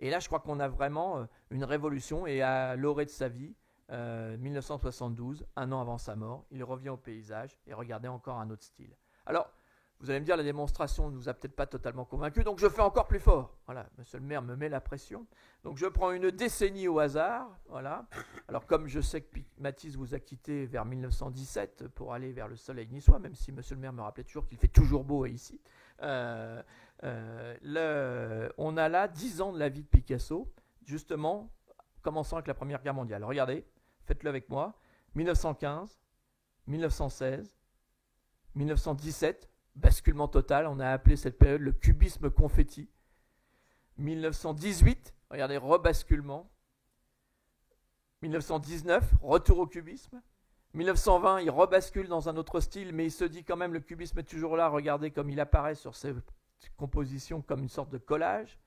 Et là, je crois qu'on a vraiment une révolution, et à l'orée de sa vie, 1972, un an avant sa mort, il revient au paysage, et regardez encore un autre style. Alors, vous allez me dire, la démonstration ne nous a peut-être pas totalement convaincus, donc je fais encore plus fort. Voilà, monsieur le maire me met la pression. Donc je prends une décennie au hasard. Voilà. Alors comme je sais que Matisse vous a quitté vers 1917 pour aller vers le soleil niçois, même si monsieur le maire me rappelait toujours qu'il fait toujours beau ici, on a là 10 ans de la vie de Picasso, justement, commençant avec la Première Guerre mondiale. Regardez, faites-le avec moi. 1915, 1916, 1917, basculement total, on a appelé cette période le cubisme confetti. 1918, regardez, rebasculement. 1919, retour au cubisme. 1920, il rebascule dans un autre style, mais il se dit quand même le cubisme est toujours là. Regardez comme il apparaît sur ses compositions comme une sorte de collage.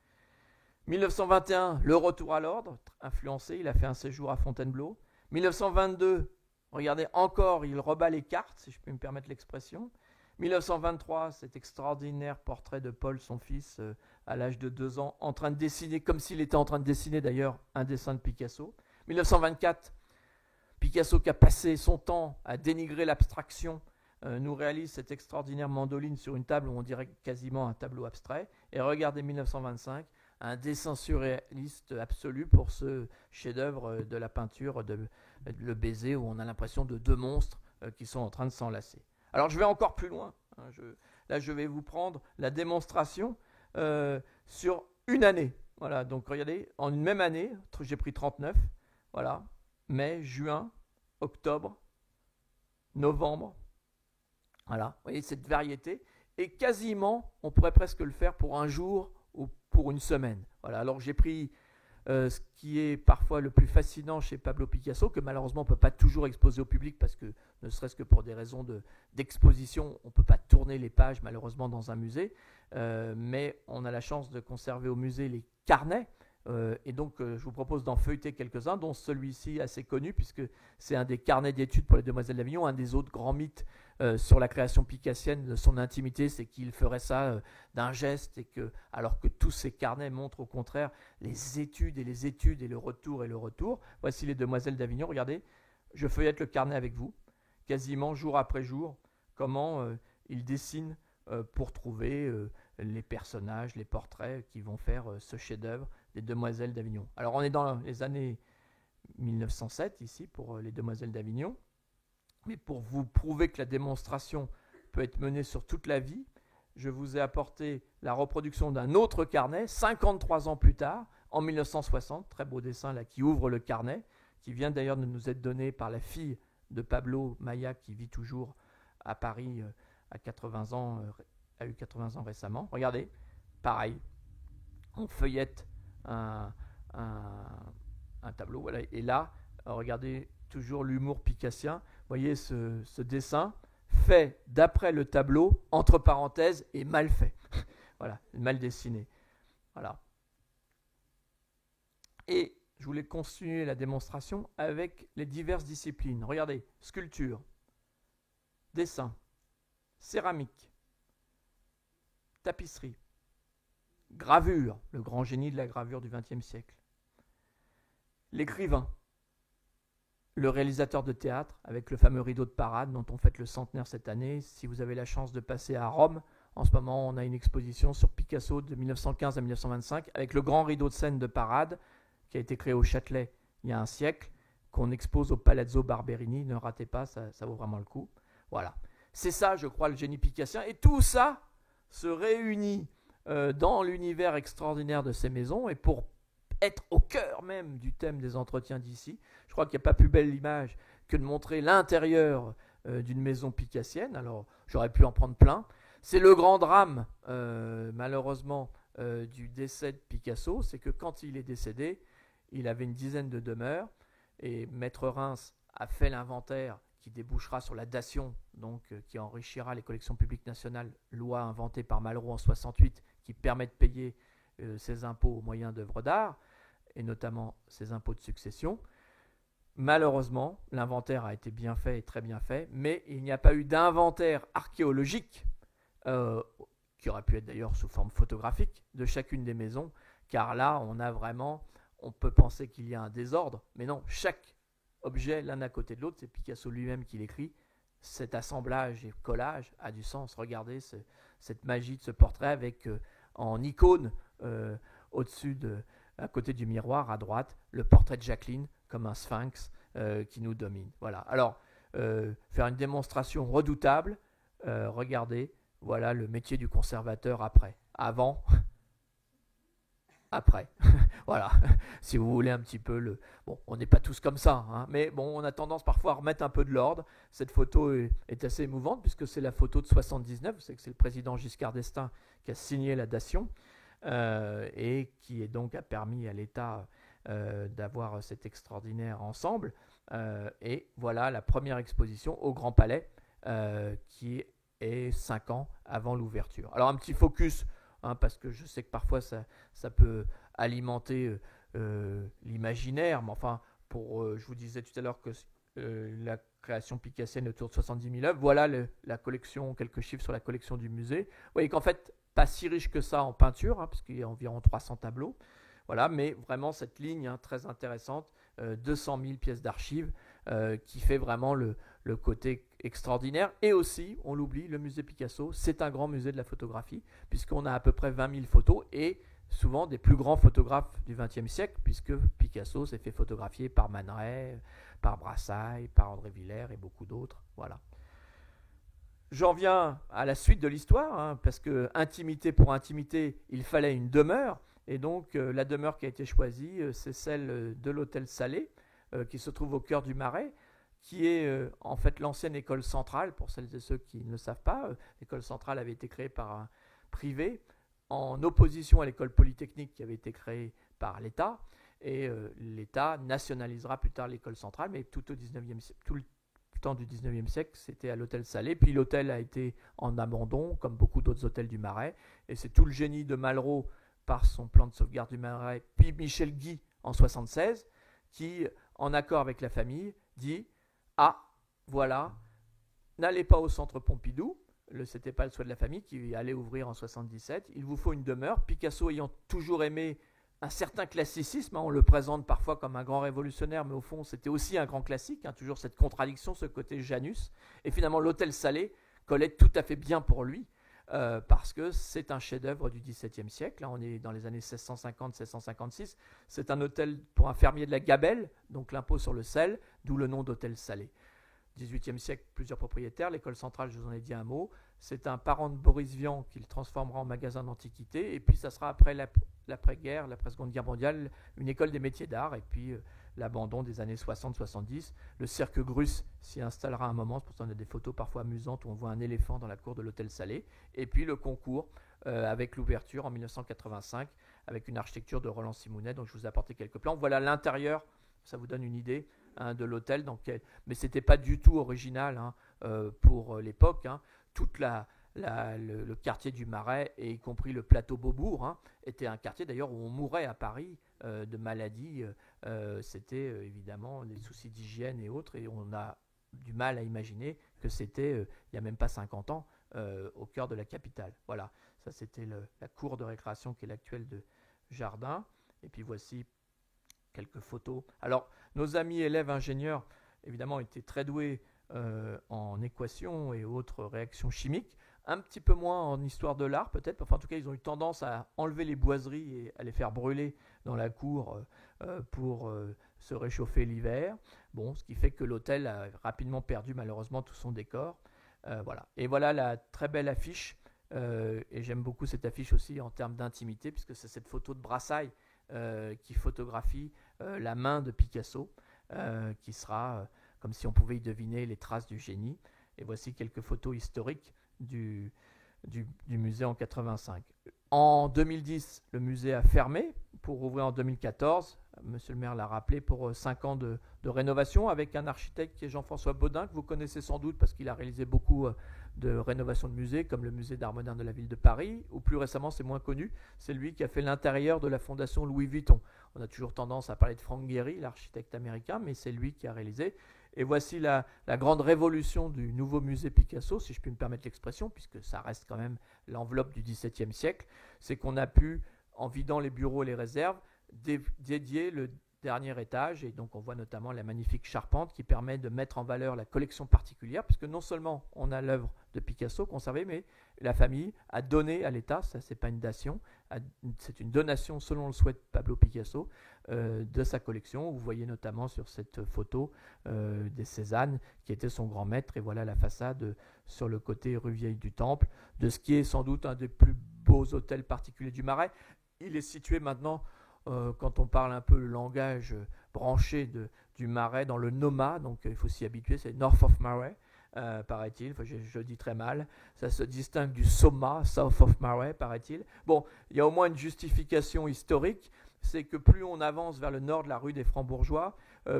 1921, le retour à l'ordre, influencé, il a fait un séjour à Fontainebleau. 1922, regardez encore, il rebat les cartes, si je peux me permettre l'expression. 1923, cet extraordinaire portrait de Paul, son fils, à l'âge de 2 ans, en train de dessiner, comme s'il était en train de dessiner d'ailleurs un dessin de Picasso. 1924, Picasso qui a passé son temps à dénigrer l'abstraction, nous réalise cette extraordinaire mandoline sur une table où on dirait quasiment un tableau abstrait. Et regardez 1925, un dessin surréaliste absolu pour ce chef-d'œuvre de la peinture, le baiser, où on a l'impression de 2 monstres qui sont en train de s'enlacer. Alors je vais encore plus loin. Là, je vais vous prendre la démonstration sur une année. Voilà, donc regardez, en une même année, j'ai pris 39. Voilà, mai, juin, octobre, novembre. Voilà, vous voyez cette variété. Et quasiment, on pourrait presque le faire pour un jour ou pour une semaine. Voilà, alors j'ai pris ce qui est parfois le plus fascinant chez Pablo Picasso, que malheureusement on ne peut pas toujours exposer au public parce que, ne serait-ce que pour des raisons d'exposition, on ne peut pas tourner les pages malheureusement dans un musée, mais on a la chance de conserver au musée les carnets. Et donc je vous propose d'en feuilleter quelques-uns, dont celui-ci assez connu puisque c'est un des carnets d'études pour les Demoiselles d'Avignon. Un des autres grands mythes sur la création picassienne, de son intimité, c'est qu'il ferait ça d'un geste, et que, alors que tous ces carnets montrent au contraire les études et les études et le retour et le retour. Voici les Demoiselles d'Avignon, regardez, je feuillette le carnet avec vous, quasiment jour après jour, comment il dessine pour trouver les personnages, les portraits qui vont faire ce chef-d'œuvre des Demoiselles d'Avignon. Alors on est dans les années 1907 ici pour les Demoiselles d'Avignon, mais pour vous prouver que la démonstration peut être menée sur toute la vie, je vous ai apporté la reproduction d'un autre carnet 53 ans plus tard, en 1960, très beau dessin là qui ouvre le carnet, qui vient d'ailleurs de nous être donné par la fille de Pablo Maya qui vit toujours à Paris à 80 ans, a eu 80 ans récemment. Regardez, pareil, on feuillette un tableau, voilà. Et là, regardez toujours l'humour picassien. Vous voyez ce dessin fait d'après le tableau, entre parenthèses, et mal fait. Voilà, mal dessiné. Voilà. Et je voulais continuer la démonstration avec les diverses disciplines. Regardez, sculpture, dessin, céramique, tapisserie, gravure, le grand génie de la gravure du XXe siècle, l'écrivain, le réalisateur de théâtre avec le fameux rideau de parade dont on fête le centenaire cette année. Si vous avez la chance de passer à Rome, en ce moment on a une exposition sur Picasso de 1915 à 1925 avec le grand rideau de scène de parade qui a été créé au Châtelet il y a un siècle, qu'on expose au Palazzo Barberini. Ne ratez pas, ça vaut vraiment le coup. Voilà, c'est ça je crois le génie picassien, et tout ça se réunit dans l'univers extraordinaire de ces maisons. Et pour être au cœur même du thème des entretiens d'ici, je crois qu'il n'y a pas plus belle image que de montrer l'intérieur d'une maison picassienne. Alors j'aurais pu en prendre plein. C'est le grand drame malheureusement du décès de Picasso, c'est que quand il est décédé, il avait une dizaine de demeures, et Maître Reims a fait l'inventaire qui débouchera sur la dation, donc qui enrichira les collections publiques nationales, loi inventée par Malraux en 68, qui permet de payer ses impôts au moyen d'œuvres d'art, et notamment ses impôts de succession. Malheureusement, l'inventaire a été bien fait et très bien fait, mais il n'y a pas eu d'inventaire archéologique, qui aurait pu être d'ailleurs sous forme photographique, de chacune des maisons, car là, on peut penser qu'il y a un désordre, mais non, chaque objet l'un à côté de l'autre, c'est Picasso lui-même qui l'écrit. Cet assemblage et collage a du sens. Regardez cette magie de ce portrait avec en icône au-dessus à côté du miroir à droite, le portrait de Jacqueline comme un sphinx qui nous domine. Voilà. Alors, faire une démonstration redoutable. Regardez, voilà le métier du conservateur après. Avant, après. Voilà, si vous voulez un petit peu Bon, on n'est pas tous comme ça, hein, mais bon, on a tendance parfois à remettre un peu de l'ordre. Cette photo est assez émouvante puisque c'est la photo de 79, c'est que c'est le président Giscard d'Estaing qui a signé la dation et qui est donc a permis à l'État d'avoir cet extraordinaire ensemble. Et voilà la première exposition au Grand Palais qui est 5 ans avant l'ouverture. Alors un petit focus, parce que je sais que parfois ça peut alimenter l'imaginaire, mais enfin, je vous disais tout à l'heure que la création picassienne est autour de 70 000 œuvres. Voilà la collection, quelques chiffres sur la collection du musée. Vous voyez qu'en fait, pas si riche que ça en peinture, parce qu'il y a environ 300 tableaux. Voilà, mais vraiment cette ligne très intéressante, 200 000 pièces d'archives, qui fait vraiment le côté extraordinaire. Et aussi, on l'oublie, le musée Picasso, c'est un grand musée de la photographie, puisqu'on a à peu près 20 000 photos, et souvent des plus grands photographes du XXe siècle, puisque Picasso s'est fait photographier par Man Ray, par Brassailles, par André Villers et beaucoup d'autres. Voilà. J'en viens à la suite de l'histoire, parce que intimité pour intimité, il fallait une demeure. Et donc la demeure qui a été choisie, c'est celle de l'hôtel Salé, qui se trouve au cœur du Marais, qui est en fait l'ancienne école centrale, pour celles et ceux qui ne le savent pas. L'école centrale avait été créée par un privé, en opposition à l'école polytechnique qui avait été créée par l'État. Et l'État nationalisera plus tard l'école centrale, mais tout le temps du 19e siècle, c'était à l'hôtel Salé. Puis l'hôtel a été en abandon, comme beaucoup d'autres hôtels du Marais. Et c'est tout le génie de Malraux, par son plan de sauvegarde du Marais, puis Michel Guy en 1976, qui, en accord avec la famille, dit « Ah, voilà, n'allez pas au centre Pompidou », ce n'était pas le souhait de la famille qui allait ouvrir en 1977, il vous faut une demeure. Picasso ayant toujours aimé un certain classicisme, on le présente parfois comme un grand révolutionnaire, mais au fond c'était aussi un grand classique, toujours cette contradiction, ce côté Janus. Et finalement l'hôtel Salé collait tout à fait bien pour lui, parce que c'est un chef-d'œuvre du XVIIe siècle. Là, on est dans les années 1650-1656. C'est un hôtel pour un fermier de la Gabelle, donc l'impôt sur le sel, d'où le nom d'hôtel Salé. 18e siècle, plusieurs propriétaires. L'école centrale, je vous en ai dit un mot. C'est un parent de Boris Vian qui le transformera en magasin d'antiquités. Et puis, ça sera après l'après-guerre, l'après-seconde guerre mondiale, une école des métiers d'art. Et puis, l'abandon des années 60-70. Le cirque Grus s'y installera un moment. C'est pour ça qu'on a des photos parfois amusantes où on voit un éléphant dans la cour de l'hôtel Salé. Et puis, le concours avec l'ouverture en 1985 avec une architecture de Roland Simounet. Donc, je vous ai apporté quelques plans. Voilà l'intérieur. Ça vous donne une idée de l'hôtel. Mais ce n'était pas du tout original pour l'époque. Tout le quartier du Marais, et y compris le plateau Beaubourg, était un quartier d'ailleurs où on mourait à Paris de maladies. C'était évidemment des soucis d'hygiène et autres, et on a du mal à imaginer que c'était, il n'y a même pas 50 ans, au cœur de la capitale. Voilà, ça c'était la cour de récréation qui est l'actuelle de Jardin. Et puis voici quelques photos. Alors, nos amis élèves ingénieurs, évidemment, étaient très doués en équations et autres réactions chimiques, un petit peu moins en histoire de l'art peut-être, enfin en tout cas ils ont eu tendance à enlever les boiseries et à les faire brûler dans la cour pour se réchauffer l'hiver. Bon, ce qui fait que l'hôtel a rapidement perdu malheureusement tout son décor. Voilà. Et voilà la très belle affiche, et j'aime beaucoup cette affiche aussi en termes d'intimité, puisque c'est cette photo de Brassailles qui photographie la main de Picasso, qui sera comme si on pouvait y deviner les traces du génie. Et voici quelques photos historiques du musée en 85. En 2010, le musée a fermé pour rouvrir en 2014. Monsieur le maire l'a rappelé, pour 5 ans de rénovation, avec un architecte qui est Jean-François Baudin, que vous connaissez sans doute parce qu'il a réalisé beaucoup de rénovations de musées, comme le musée d'art moderne de la ville de Paris, ou plus récemment, c'est moins connu, c'est lui qui a fait l'intérieur de la fondation Louis Vuitton. On a toujours tendance à parler de Frank Gehry, l'architecte américain, mais c'est lui qui a réalisé. Et voici la grande révolution du nouveau musée Picasso, si je puis me permettre l'expression, puisque ça reste quand même l'enveloppe du XVIIe siècle. C'est qu'on a pu, en vidant les bureaux et les réserves, dédier le dernier étage, et donc on voit notamment la magnifique charpente qui permet de mettre en valeur la collection particulière, puisque non seulement on a l'œuvre de Picasso conservée, mais la famille a donné à l'État, ça c'est pas une dation, c'est une donation selon le souhait de Pablo Picasso, de sa collection. Vous voyez notamment sur cette photo des Cézanne qui était son grand maître, et voilà la façade sur le côté rue Vieille du Temple de ce qui est sans doute un des plus beaux hôtels particuliers du Marais. Il est situé maintenant, quand on parle un peu le langage branché du Marais, dans le Noma, donc il faut s'y habituer, c'est North of Marais, paraît-il, enfin, je dis très mal, ça se distingue du Soma, South of Marais, paraît-il. Bon, il y a au moins une justification historique. c'est que plus on avance vers le nord de la rue des Francs-Bourgeois,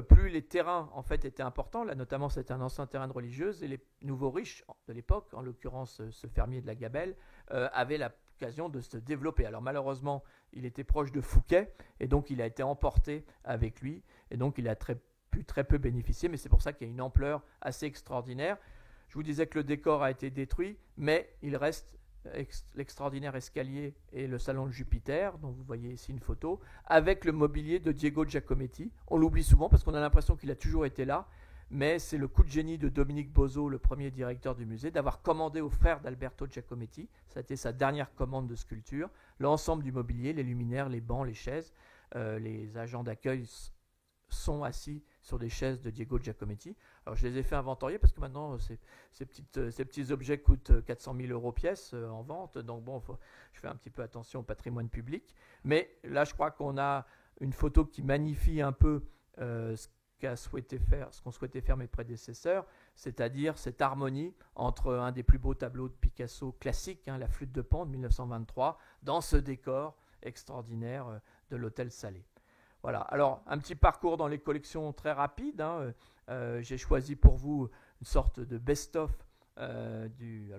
plus les terrains en fait étaient importants. Là, notamment, c'était un ancien terrain de religieuse et les nouveaux riches de l'époque, en l'occurrence ce fermier de la Gabelle, avaient l'occasion de se développer. Alors malheureusement, il était proche de Fouquet et donc il a été emporté avec lui et donc il a pu très peu bénéficier, mais c'est pour ça qu'il y a une ampleur assez extraordinaire. Je vous disais que le décor a été détruit, mais il reste l'extraordinaire escalier et le salon de Jupiter, dont vous voyez ici une photo, avec le mobilier de Diego Giacometti. On l'oublie souvent parce qu'on a l'impression qu'il a toujours été là, mais c'est le coup de génie de Dominique Bozo, le premier directeur du musée, d'avoir commandé aux frères d'Alberto Giacometti, ça a été sa dernière commande de sculpture, l'ensemble du mobilier, les luminaires, les bancs, les chaises. Les agents d'accueil sont assis sur des chaises de Diego Giacometti. Alors je les ai fait inventorier parce que maintenant ces petits objets coûtent 400 000 € pièce en vente, donc bon, je fais un petit peu attention au patrimoine public. Mais là, je crois qu'on a une photo qui magnifie un peu ce qu'on souhaitait faire mes prédécesseurs, c'est-à-dire cette harmonie entre un des plus beaux tableaux de Picasso classique, La Flûte de Pan de 1923, dans ce décor extraordinaire de l'Hôtel Salé. Voilà, alors un petit parcours dans les collections très rapide. J'ai choisi pour vous une sorte de best-of alors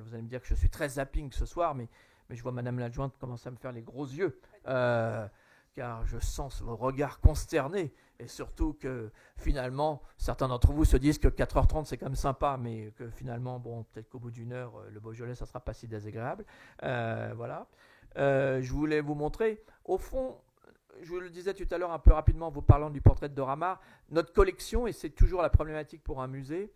vous allez me dire que je suis très zapping ce soir, mais je vois Madame l'adjointe commencer à me faire les gros yeux, car je sens vos regards consternés, et surtout que finalement, certains d'entre vous se disent que 4h30 c'est quand même sympa, mais que finalement, bon, peut-être qu'au bout d'une heure, le Beaujolais, ça ne sera pas si désagréable. Voilà. Je voulais vous montrer, au fond, je vous le disais tout à l'heure un peu rapidement en vous parlant du portrait de Dora Maar, notre collection, et c'est toujours la problématique pour un musée,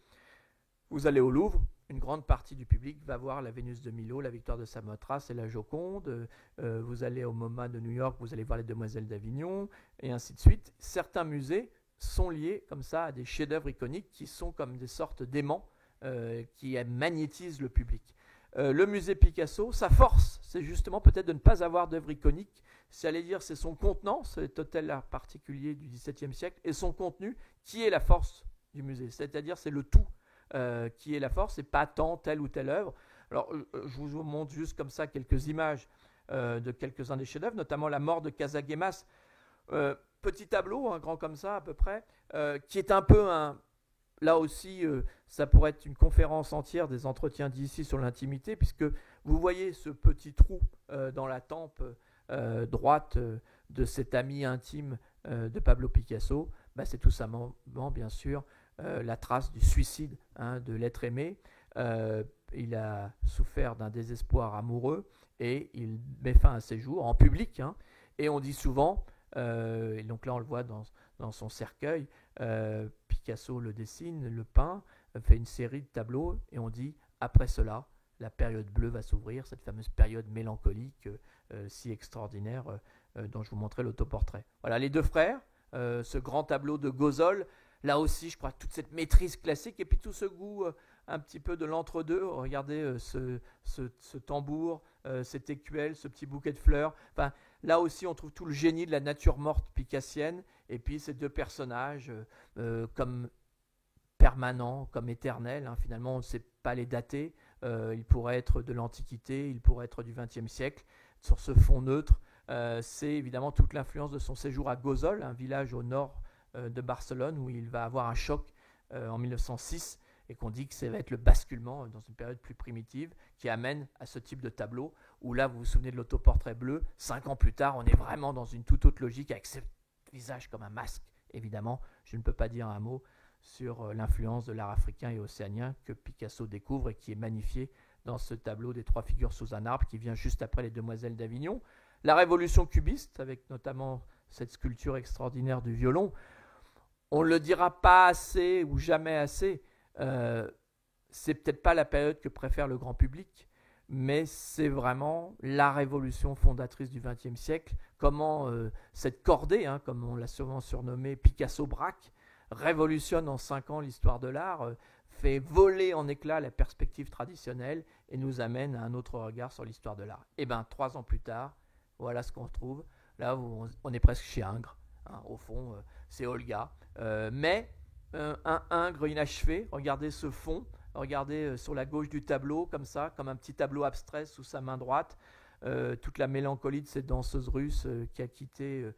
vous allez au Louvre, une grande partie du public va voir la Vénus de Milo, la Victoire de Samothrace et la Joconde. Vous allez au MoMA de New York, vous allez voir les Demoiselles d'Avignon, et ainsi de suite. Certains musées sont liés comme ça à des chefs-d'œuvre iconiques qui sont comme des sortes d'aimants qui magnétisent le public. Le musée Picasso, sa force, c'est justement peut-être de ne pas avoir d'œuvre iconique. C'est c'est son contenant, cet hôtel particulier du XVIIe siècle, et son contenu qui est la force du musée. C'est-à-dire c'est le tout qui est la force, et pas tant telle ou telle œuvre. Alors je vous montre juste comme ça quelques images de quelques-uns des chefs-d'œuvre, notamment La Mort de Casagemas. Petit tableau, grand comme ça à peu près, qui est un peu un... Là aussi, ça pourrait être une conférence entière des entretiens d'ici sur l'intimité, puisque vous voyez ce petit trou dans la tempe droite de cet ami intime de Pablo Picasso. C'est tout simplement, bien sûr, la trace du suicide de l'être aimé. Il a souffert d'un désespoir amoureux et il met fin à ses jours en public. Et on dit souvent, et donc là on le voit dans son cercueil, Picasso le dessine, le peint, fait une série de tableaux, et on dit après cela, la période bleue va s'ouvrir, cette fameuse période mélancolique si extraordinaire dont je vous montrais l'autoportrait. Voilà, les deux frères, ce grand tableau de Gozol, là aussi je crois toute cette maîtrise classique, et puis tout ce goût un petit peu de l'entre-deux. Regardez ce tambour, cette écuelle, ce petit bouquet de fleurs. Enfin, là aussi on trouve tout le génie de la nature morte picassienne, et puis ces deux personnages comme permanents, comme éternels. Finalement on ne sait pas les dater. Il pourrait être de l'Antiquité, il pourrait être du XXe siècle. Sur ce fond neutre, c'est évidemment toute l'influence de son séjour à Gozol, un village au nord de Barcelone, où il va avoir un choc en 1906, et qu'on dit que ça va être le basculement dans une période plus primitive qui amène à ce type de tableau, où là, vous vous souvenez de l'autoportrait bleu, 5 ans plus tard, on est vraiment dans une toute autre logique, avec ce visage comme un masque. Évidemment, je ne peux pas dire un mot sur l'influence de l'art africain et océanien que Picasso découvre et qui est magnifié dans ce tableau des 3 figures sous un arbre qui vient juste après les Demoiselles d'Avignon. La révolution cubiste, avec notamment cette sculpture extraordinaire du violon, on ne le dira pas assez ou jamais assez, c'est peut-être pas la période que préfère le grand public, mais c'est vraiment la révolution fondatrice du XXe siècle. Comment cette cordée, comme on l'a souvent surnommé Picasso-Braque, révolutionne en 5 ans l'histoire de l'art, fait voler en éclats la perspective traditionnelle et nous amène à un autre regard sur l'histoire de l'art. Et 3 ans plus tard, voilà ce qu'on retrouve. Là, on est presque chez Ingres. Au fond, c'est Olga. Mais un Ingres inachevé. Regardez ce fond. Regardez sur la gauche du tableau, comme ça, comme un petit tableau abstrait sous sa main droite. Toute la mélancolie de cette danseuse russe qui a quitté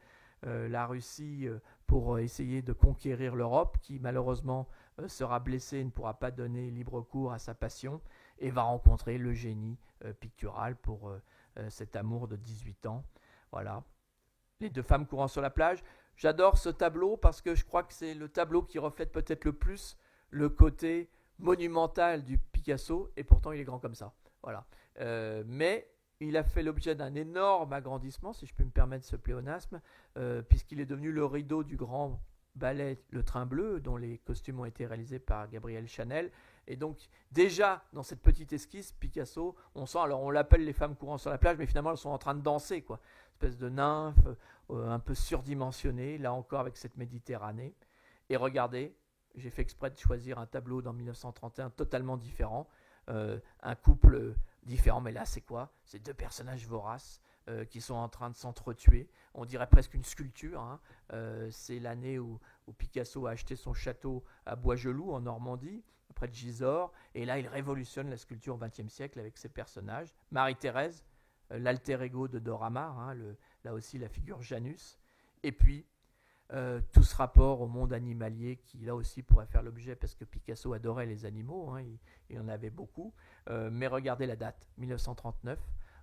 la Russie pour essayer de conquérir l'Europe, qui malheureusement sera blessé et ne pourra pas donner libre cours à sa passion, et va rencontrer le génie pictural pour cet amour de 18 ans. Voilà. Les deux femmes courant sur la plage. J'adore ce tableau parce que je crois que c'est le tableau qui reflète peut-être le plus le côté monumental du Picasso, et pourtant il est grand comme ça. Voilà. Mais il a fait l'objet d'un énorme agrandissement, si je peux me permettre ce pléonasme, puisqu'il est devenu le rideau du grand ballet Le Train Bleu, dont les costumes ont été réalisés par Gabriel Chanel. Et donc, déjà, dans cette petite esquisse, Picasso, on sent, alors on l'appelle les femmes courant sur la plage, mais finalement, elles sont en train de danser, quoi. Espèce de nymphes, un peu surdimensionnées, là encore avec cette Méditerranée. Et regardez, j'ai fait exprès de choisir un tableau dans 1931 totalement différent, un couple différent, mais là, c'est quoi? C'est deux personnages voraces qui sont en train de s'entretuer. On dirait presque une sculpture. Hein. C'est l'année où Picasso a acheté son château à Boisgeloup, en Normandie, près de Gisors. Et là, il révolutionne la sculpture au XXe siècle avec ses personnages. Marie-Thérèse, l'alter ego de Dora Maar, hein, là aussi la figure Janus. Et puis, tout ce rapport au monde animalier qui, là aussi, pourrait faire l'objet, parce que Picasso adorait les animaux, hein, il en avait beaucoup. Mais regardez la date, 1939.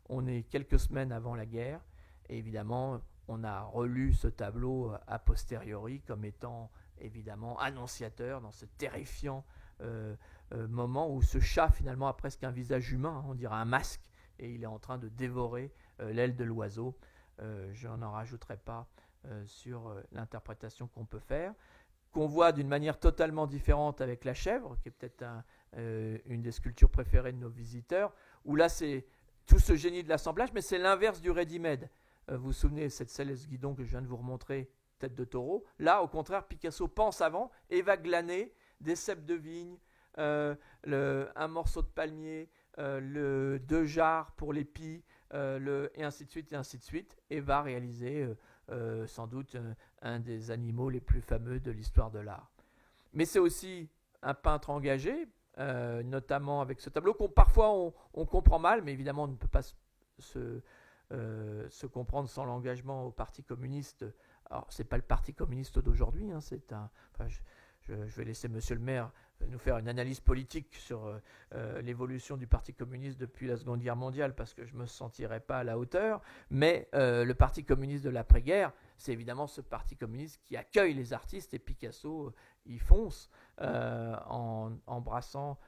On est quelques semaines avant la guerre, et évidemment, on a relu ce tableau a posteriori comme étant évidemment annonciateur dans ce terrifiant moment où ce chat finalement a presque un visage humain, on dirait un masque, et il est en train de dévorer l'aile de l'oiseau. Je n'en rajouterai pas sur l'interprétation qu'on peut faire, qu'on voit d'une manière totalement différente avec la chèvre, qui est peut-être une des sculptures préférées de nos visiteurs, où là c'est tout ce génie de l'assemblage, mais c'est l'inverse du ready-made. Vous vous souvenez, cette Céleste Guidon que je viens de vous remontrer, tête de taureau. Là, au contraire, Picasso pense avant et va glaner des cèpes de vigne, un morceau de palmier, deux jarres pour les pies, et ainsi de suite, et ainsi de suite, et va réaliser sans doute un des animaux les plus fameux de l'histoire de l'art. Mais c'est aussi un peintre engagé, notamment avec ce tableau qu'on parfois on comprend mal, mais évidemment on ne peut pas se comprendre sans l'engagement au Parti communiste. Alors c'est pas le Parti communiste d'aujourd'hui, hein, je vais laisser Monsieur le maire nous faire une analyse politique sur l'évolution du Parti communiste depuis la Seconde Guerre mondiale, parce que je ne me sentirais pas à la hauteur, mais le Parti communiste de l'après-guerre, c'est évidemment ce Parti communiste qui accueille les artistes, et Picasso y fonce en embrassant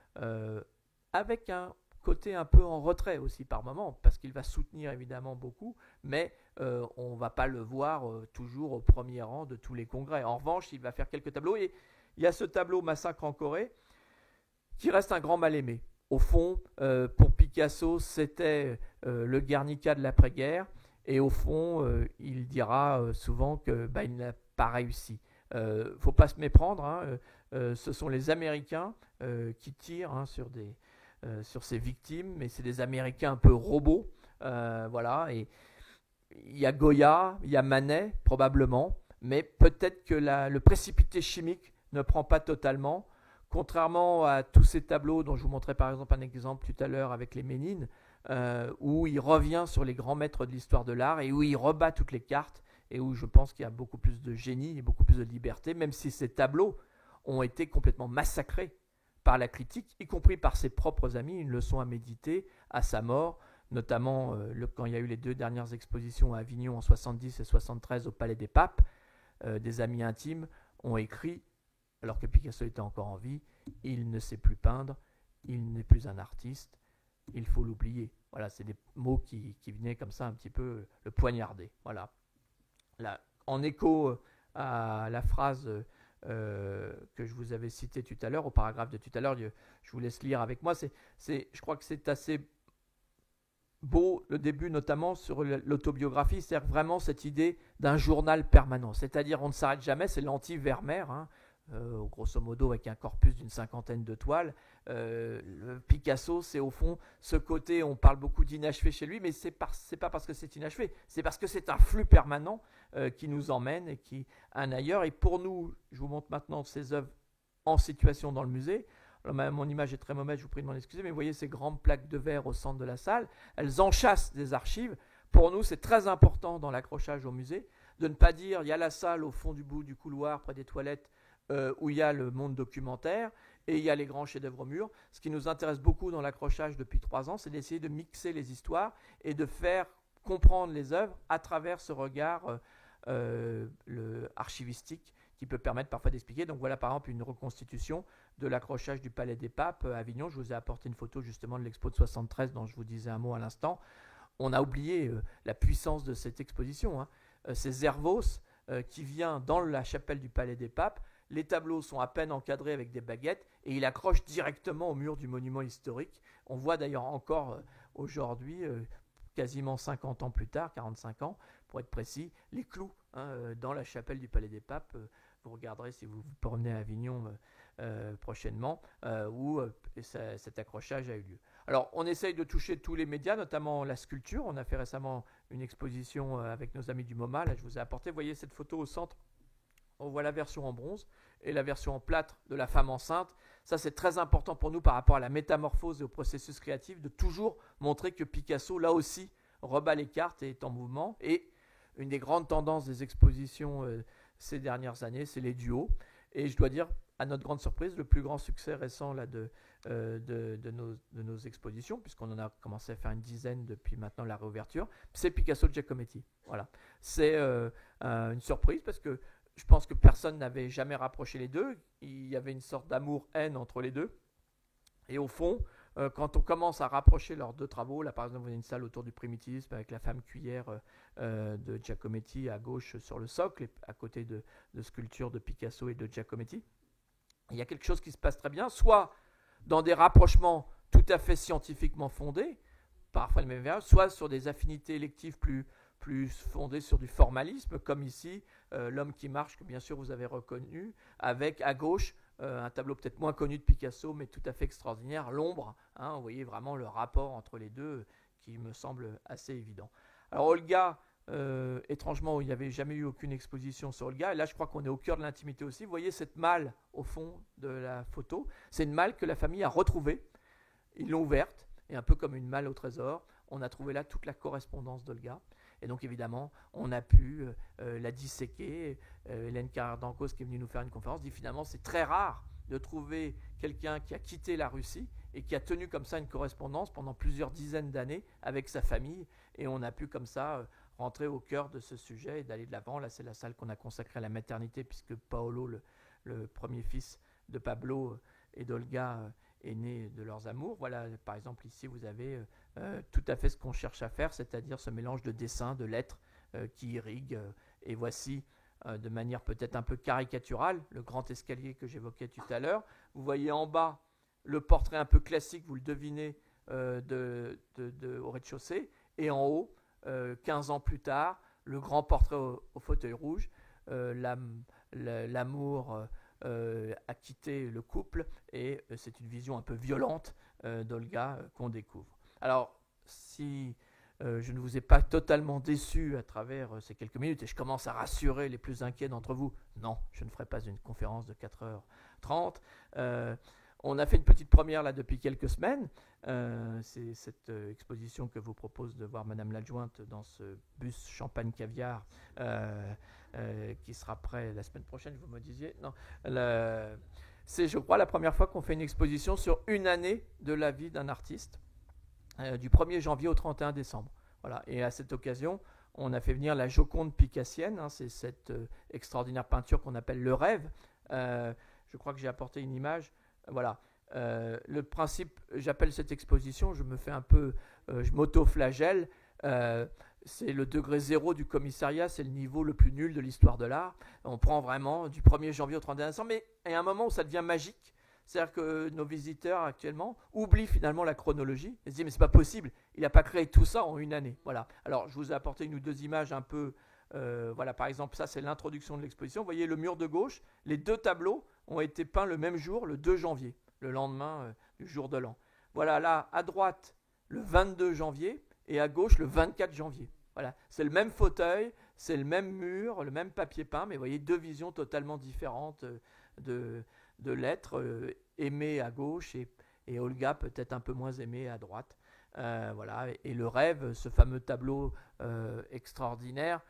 avec un côté un peu en retrait aussi par moment, parce qu'il va soutenir évidemment beaucoup, mais on ne va pas le voir toujours au premier rang de tous les congrès. En revanche, il va faire quelques tableaux, et il y a ce tableau Massacre en Corée qui reste un grand mal-aimé. Au fond, pour Picasso, c'était le Guernica de l'après-guerre, et au fond, il dira souvent qu'il n'a pas réussi. Faut pas se méprendre, hein, ce sont les Américains qui tirent sur ces victimes, mais c'est des Américains un peu robots, voilà. Et il y a Goya, il y a Manet probablement, mais peut-être que le précipité chimique ne prend pas totalement, contrairement à tous ces tableaux dont je vous montrais par exemple un exemple tout à l'heure avec les Ménines, où il revient sur les grands maîtres de l'histoire de l'art et où il rebat toutes les cartes, et où je pense qu'il y a beaucoup plus de génie et beaucoup plus de liberté, même si ces tableaux ont été complètement massacrés par la critique, y compris par ses propres amis, une leçon à méditer à sa mort, notamment quand il y a eu les deux dernières expositions à Avignon en 70 et 73 au Palais des Papes. Des amis intimes ont écrit, alors que Picasso était encore en vie, il ne sait plus peindre, il n'est plus un artiste, il faut l'oublier. Voilà, c'est des mots qui venaient comme ça un petit peu le poignarder. Voilà. Là, en écho à la phrase que je vous avais citée tout à l'heure, au paragraphe de tout à l'heure, je vous laisse lire avec moi, je crois que c'est assez beau, le début notamment sur l'autobiographie, c'est-à-dire vraiment cette idée d'un journal permanent, c'est-à-dire on ne s'arrête jamais, c'est l'anti-Vermeer, hein, grosso modo avec un corpus d'une 50aine de toiles. Le Picasso, c'est au fond ce côté, on parle beaucoup d'inachevé chez lui, mais c'est pas parce que c'est inachevé, c'est parce que c'est un flux permanent qui nous emmène et qui un ailleurs. Et pour nous, je vous montre maintenant ces œuvres en situation dans le musée. Alors, mon image est très mauvaise, je vous prie de m'en excuser, mais vous voyez ces grandes plaques de verre au centre de la salle, elles enchâssent des archives Pour nous, c'est très important dans l'accrochage au musée de ne pas dire il y a la salle au fond du bout du couloir près des toilettes où il y a le monde documentaire et il y a les grands chefs-d'œuvre au mur. Ce qui nous intéresse beaucoup dans l'accrochage depuis 3 ans, c'est d'essayer de mixer les histoires et de faire comprendre les œuvres à travers ce regard archivistique qui peut permettre parfois d'expliquer. Donc voilà par exemple une reconstitution de l'accrochage du Palais des Papes à Avignon. Je vous ai apporté une photo justement de l'expo de 73 dont je vous disais un mot à l'instant. On a oublié la puissance de cette exposition. C'est Zervos qui vient dans la chapelle du Palais des Papes. Les tableaux sont à peine encadrés avec des baguettes et il accroche directement au mur du monument historique. On voit d'ailleurs encore aujourd'hui, quasiment 50 ans plus tard, 45 ans pour être précis, les clous dans la chapelle du Palais des Papes. Vous regarderez si vous vous promenez à Avignon prochainement où cet accrochage a eu lieu. Alors, on essaye de toucher tous les médias, notamment la sculpture. On a fait récemment une exposition avec nos amis du MoMA. Là, je vous ai apporté, vous voyez cette photo au centre. On voit la version en bronze et la version en plâtre de la femme enceinte. Ça, c'est très important pour nous par rapport à la métamorphose et au processus créatif, de toujours montrer que Picasso, là aussi, rebat les cartes et est en mouvement. Et une des grandes tendances des expositions ces dernières années, c'est les duos. Et je dois dire, à notre grande surprise, le plus grand succès récent là, de nos expositions, puisqu'on en a commencé à faire une dizaine depuis maintenant la réouverture, c'est Picasso Giacometti. Voilà. C'est une surprise parce que je pense que personne n'avait jamais rapproché les deux. Il y avait une sorte d'amour-haine entre les deux. Et au fond, quand on commence à rapprocher leurs deux travaux, là par exemple, vous avez une salle autour du primitivisme avec la femme cuillère de Giacometti à gauche sur le socle, et à côté de sculptures de Picasso et de Giacometti. Il y a quelque chose qui se passe très bien, soit dans des rapprochements tout à fait scientifiquement fondés, parfois le même verbe, soit sur des affinités électives plus fondées sur du formalisme, comme ici, L'homme qui marche, que bien sûr vous avez reconnu, avec à gauche un tableau peut-être moins connu de Picasso, mais tout à fait extraordinaire, L'ombre. Vous voyez vraiment le rapport entre les deux qui me semble assez évident. Alors Olga, étrangement, il n'y avait jamais eu aucune exposition sur Olga, et là je crois qu'on est au cœur de l'intimité aussi. Vous voyez cette malle au fond de la photo, c'est une malle que la famille a retrouvée. Ils l'ont ouverte, et un peu comme une malle au trésor, on a trouvé là toute la correspondance d'Olga. Et donc évidemment, on a pu la disséquer. Hélène Carrère-Dancos, qui est venue nous faire une conférence, dit finalement c'est très rare de trouver quelqu'un qui a quitté la Russie et qui a tenu comme ça une correspondance pendant plusieurs dizaines d'années avec sa famille. Et on a pu comme ça rentrer au cœur de ce sujet et d'aller de l'avant. Là, c'est la salle qu'on a consacrée à la maternité, puisque Paolo, le premier fils de Pablo et d'Olga, est né de leurs amours. Voilà, par exemple, ici, vous avez tout à fait ce qu'on cherche à faire, c'est-à-dire ce mélange de dessins, de lettres qui irriguent. Et voici, de manière peut-être un peu caricaturale, le grand escalier que j'évoquais tout à l'heure. Vous voyez en bas le portrait un peu classique, vous le devinez, au rez-de-chaussée. Et en haut, 15 ans plus tard, le grand portrait au fauteuil rouge, l'amour a quitté le couple, et c'est une vision un peu violente d'Olga qu'on découvre. Alors, si je ne vous ai pas totalement déçu à travers ces quelques minutes, et je commence à rassurer les plus inquiets d'entre vous, non, je ne ferai pas une conférence de 4h30. On a fait une petite première là depuis quelques semaines. C'est cette exposition que vous propose de voir Madame l'adjointe dans ce bus champagne caviar qui sera prêt la semaine prochaine, vous me disiez. Non, c'est, je crois, la première fois qu'on fait une exposition sur une année de la vie d'un artiste, du 1er janvier au 31 décembre. Voilà. Et à cette occasion, on a fait venir la Joconde picassienne. C'est cette extraordinaire peinture qu'on appelle le rêve. Je crois que j'ai apporté une image. Voilà. Le principe, j'appelle cette exposition, je me fais un peu, je m'auto-flagelle. C'est le degré zéro du commissariat, c'est le niveau le plus nul de l'histoire de l'art. On prend vraiment du 1er janvier au 31 décembre, mais il y a un moment où ça devient magique. C'est-à-dire que nos visiteurs actuellement oublient finalement la chronologie et se disent mais c'est pas possible, il n'a pas créé tout ça en une année. Voilà. Alors je vous ai apporté une ou deux images un peu, voilà, par exemple ça c'est l'introduction de l'exposition. Vous voyez le mur de gauche, les deux tableaux ont été peints le même jour, le 2 janvier, le lendemain du jour de l'an. Voilà, là à droite le 22 janvier et à gauche le 24 janvier. Voilà, c'est le même fauteuil, c'est le même mur, le même papier peint, mais vous voyez deux visions totalement différentes de l'être, aimé à gauche et Olga peut-être un peu moins aimée à droite. Voilà, et le rêve, ce fameux tableau extraordinaire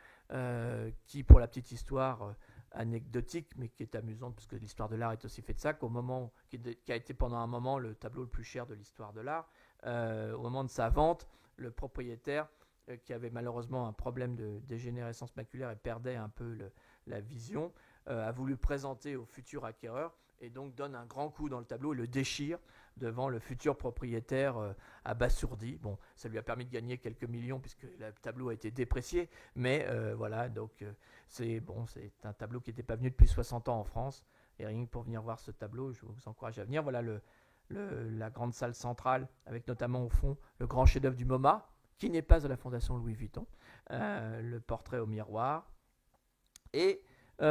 qui, pour la petite histoire anecdotique, mais qui est amusante, parce que l'histoire de l'art est aussi faite de ça, qui a été pendant un moment le tableau le plus cher de l'histoire de l'art, au moment de sa vente, le propriétaire, qui avait malheureusement un problème de dégénérescence maculaire et perdait un peu la vision, a voulu présenter au futur acquéreur, et donc donne un grand coup dans le tableau et le déchire devant le futur propriétaire abasourdi. Bon, ça lui a permis de gagner quelques millions puisque le tableau a été déprécié, mais voilà, donc c'est un tableau qui n'était pas venu depuis 60 ans en France, et rien que pour venir voir ce tableau, je vous encourage à venir. Voilà la grande salle centrale, avec notamment au fond le grand chef-d'œuvre du MoMA, qui n'est pas à la Fondation Louis Vuitton, le portrait au miroir, et